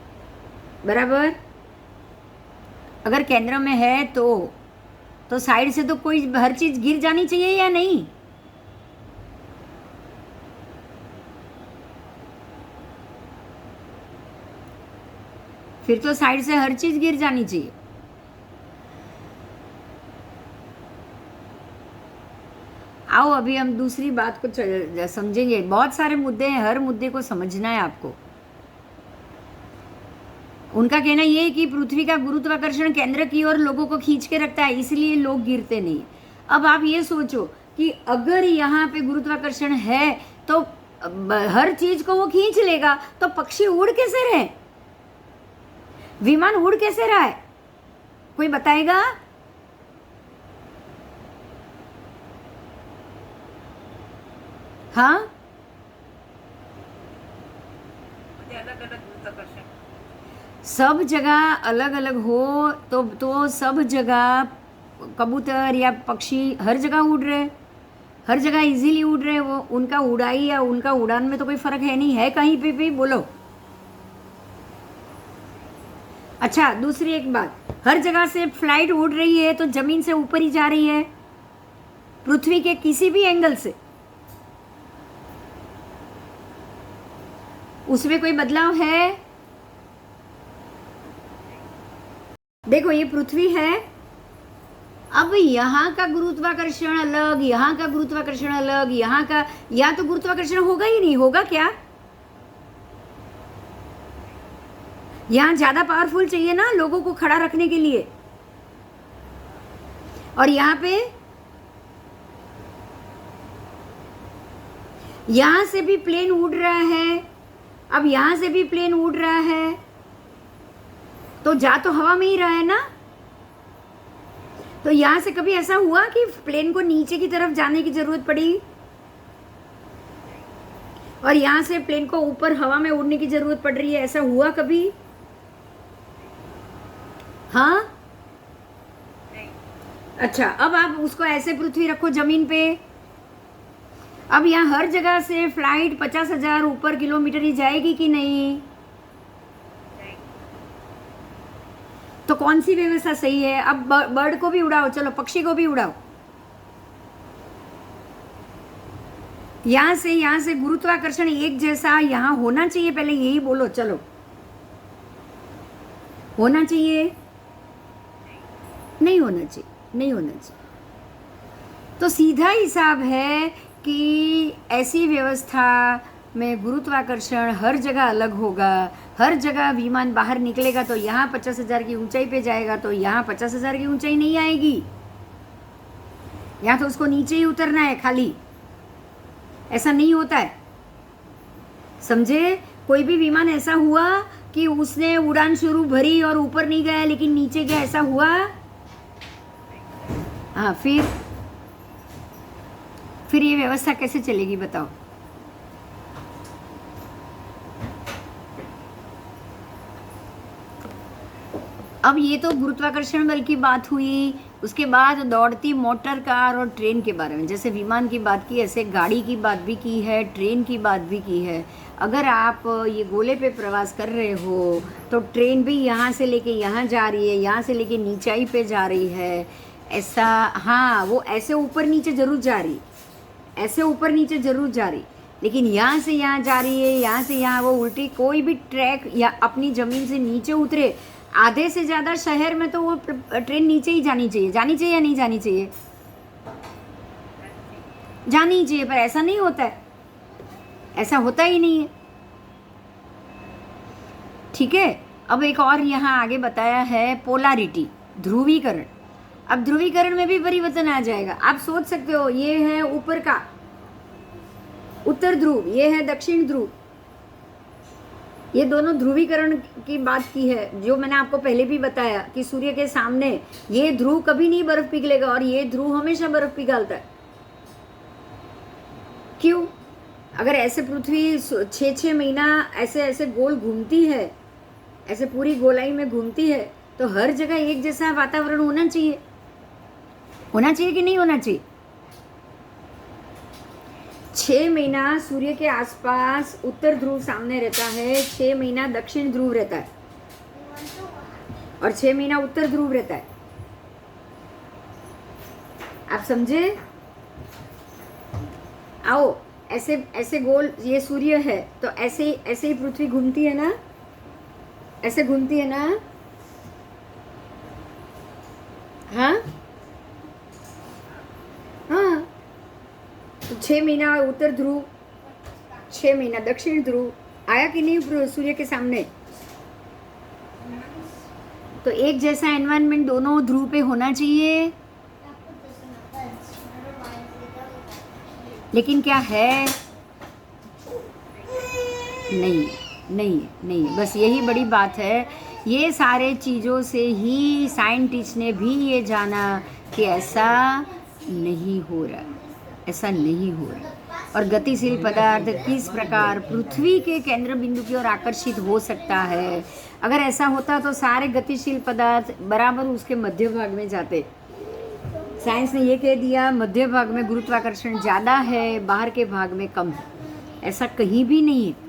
बराबर। अगर केंद्र में है तो साइड से तो कोई हर चीज़ गिर जानी चाहिए या नहीं? फिर तो साइड से हर चीज गिर जानी चाहिए। आओ अभी हम दूसरी बात को समझेंगे। बहुत सारे मुद्दे हैं, हर मुद्दे को समझना है आपको। उनका कहना यह है कि पृथ्वी का गुरुत्वाकर्षण केंद्र की ओर लोगों को खींच के रखता है, इसलिए लोग गिरते नहीं। अब आप ये सोचो कि अगर यहाँ पे गुरुत्वाकर्षण है तो हर चीज को वो खींच लेगा, तो पक्षी उड़ कैसे रहे? विमान उड़ कैसे रहा है? कोई बताएगा? हाँ, अलग अलग गुरुत्वाकर्षण। सब जगह अलग अलग हो तो सब जगह कबूतर या पक्षी हर जगह उड़ रहे, हर जगह इजीली उड़ रहे, वो उनका उड़ाई या उनका उड़ान में तो कोई फर्क है नहीं, है कहीं पे भी? बोलो। अच्छा, दूसरी एक बात, हर जगह से फ्लाइट उड़ रही है तो जमीन से ऊपर ही जा रही है, पृथ्वी के किसी भी एंगल से, उसमें कोई बदलाव है? देखो ये पृथ्वी है, अब यहाँ का गुरुत्वाकर्षण अलग, यहाँ का गुरुत्वाकर्षण अलग, यहाँ का, या तो गुरुत्वाकर्षण होगा ही नहीं, होगा क्या? यहाँ ज्यादा पावरफुल चाहिए ना लोगों को खड़ा रखने के लिए, और यहाँ पे यहां से भी प्लेन उड़ रहा है, अब यहां से भी प्लेन उड़ रहा है, तो जा तो हवा में ही रहा है ना। तो यहां से कभी ऐसा हुआ कि प्लेन को नीचे की तरफ जाने की जरूरत पड़ी और यहां से प्लेन को ऊपर हवा में उड़ने की जरूरत पड़ रही है, ऐसा हुआ कभी? हाँ, अच्छा, अब आप उसको ऐसे पृथ्वी रखो जमीन पे, अब यहाँ हर जगह से फ्लाइट 50,000 ऊपर किलोमीटर ही जाएगी कि नहीं? तो कौन सी व्यवस्था सही है? अब बर्ड को भी उड़ाओ, चलो पक्षी को भी उड़ाओ, यहां से गुरुत्वाकर्षण एक जैसा यहाँ होना चाहिए, पहले यही बोलो, चलो होना चाहिए? नहीं होना चाहिए, नहीं होना चाहिए। तो सीधा हिसाब है कि ऐसी व्यवस्था में गुरुत्वाकर्षण हर जगह अलग होगा, हर जगह विमान बाहर निकलेगा तो यहाँ 50,000 की ऊंचाई पे जाएगा, तो यहाँ 50,000 की ऊंचाई नहीं आएगी, यहाँ तो उसको नीचे ही उतरना है खाली, ऐसा नहीं होता है, समझे? कोई भी विमान ऐसा हुआ कि उसने उड़ान शुरू भरी और ऊपर नहीं गया लेकिन नीचे गया, ऐसा हुआ? हाँ, फिर ये व्यवस्था कैसे चलेगी बताओ? अब ये तो गुरुत्वाकर्षण बल की बात हुई, उसके बाद दौड़ती मोटर कार और ट्रेन के बारे में, जैसे विमान की बात की ऐसे गाड़ी की बात भी की है, ट्रेन की बात भी की है। अगर आप ये गोले पे प्रवास कर रहे हो तो ट्रेन भी यहाँ से लेके यहाँ जा रही है, यहाँ से लेके नीचाई पे जा रही है, ऐसा, हाँ वो ऐसे ऊपर नीचे जरूर जा रही, ऐसे ऊपर नीचे जरूर जा रही, लेकिन यहाँ से यहाँ जा रही है, यहाँ से यहाँ वो उल्टी, कोई भी ट्रैक या अपनी ज़मीन से नीचे उतरे, आधे से ज़्यादा शहर में तो वो ट्रेन नीचे ही जानी चाहिए, जानी चाहिए या नहीं जानी चाहिए? जानी चाहिए, पर ऐसा नहीं होता है, ऐसा होता ही नहीं है, ठीक है। अब एक और यहाँ आगे बताया है पोलैरिटी, ध्रुवीकरण। अब ध्रुवीकरण में भी परिवर्तन आ जाएगा, आप सोच सकते हो ये है ऊपर का उत्तर ध्रुव, ये है दक्षिण ध्रुव, ये दोनों ध्रुवीकरण की बात की है, जो मैंने आपको पहले भी बताया कि सूर्य के सामने ये ध्रुव कभी नहीं बर्फ पिघलेगा और ये ध्रुव हमेशा बर्फ पिघलता है। क्यों? अगर ऐसे पृथ्वी 6-6 महीना ऐसे ऐसे गोल घूमती है, ऐसे पूरी गोलाई में घूमती है, तो हर जगह एक जैसा वातावरण होना चाहिए, होना चाहिए कि नहीं होना चाहिए? 6 महीना सूर्य के आसपास उत्तर ध्रुव सामने रहता है, 6 महीना दक्षिण ध्रुव रहता है और 6 महीना उत्तर ध्रुव रहता है, आप समझे? आओ, ऐसे ऐसे गोल ये सूर्य है तो ऐसे ही पृथ्वी घूमती है ना, ऐसे घूमती है ना, हाँ हाँ, तो 6 महीना उत्तर ध्रुव, 6 महीना दक्षिण ध्रुव, आया कि नहीं सूर्य के सामने? तो एक जैसा एनवायरनमेंट दोनों ध्रुव पे होना चाहिए, लेकिन क्या है? नहीं नहीं नहीं, बस यही बड़ी बात है ये सारे चीज़ों से ही साइंटिस्ट ने भी ये जाना कि ऐसा नहीं हो रहा, ऐसा नहीं हो रहा। और गतिशील पदार्थ किस प्रकार पृथ्वी के केंद्र बिंदु की ओर आकर्षित हो सकता है। अगर ऐसा होता तो सारे गतिशील पदार्थ बराबर उसके मध्य भाग में जाते। साइंस ने ये कह दिया मध्य भाग में गुरुत्वाकर्षण ज़्यादा है, बाहर के भाग में कम है। ऐसा कहीं भी नहीं है।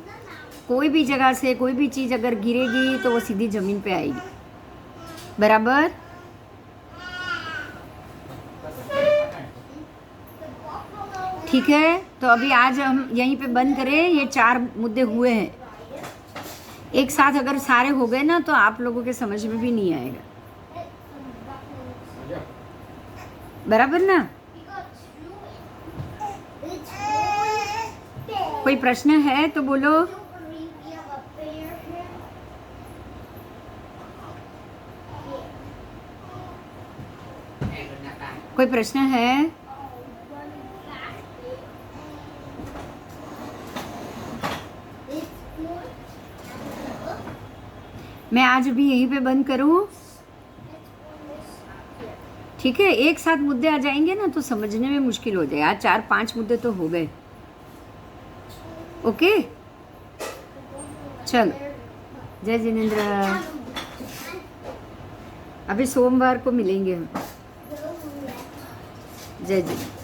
कोई भी जगह से कोई भी चीज़ अगर गिरेगी तो वो सीधी ज़मीन पे आएगी, बराबर। ठीक है, तो अभी आज हम यहीं पे बंद करें। ये 4 मुद्दे हुए हैं, एक साथ अगर सारे हो गए ना तो आप लोगों के समझ में भी नहीं आएगा, बराबर ना। कोई प्रश्न है तो बोलो। कोई प्रश्न है? मैं आज भी यहीं पे बंद करूं? ठीक है, एक साथ मुद्दे आ जाएंगे ना तो समझने में मुश्किल हो जाए। आज 4-5 मुद्दे तो हो गए। ओके, चलो, जय जिनेंद्र। अभी सोमवार को मिलेंगे हम। जय जिनेंद्र।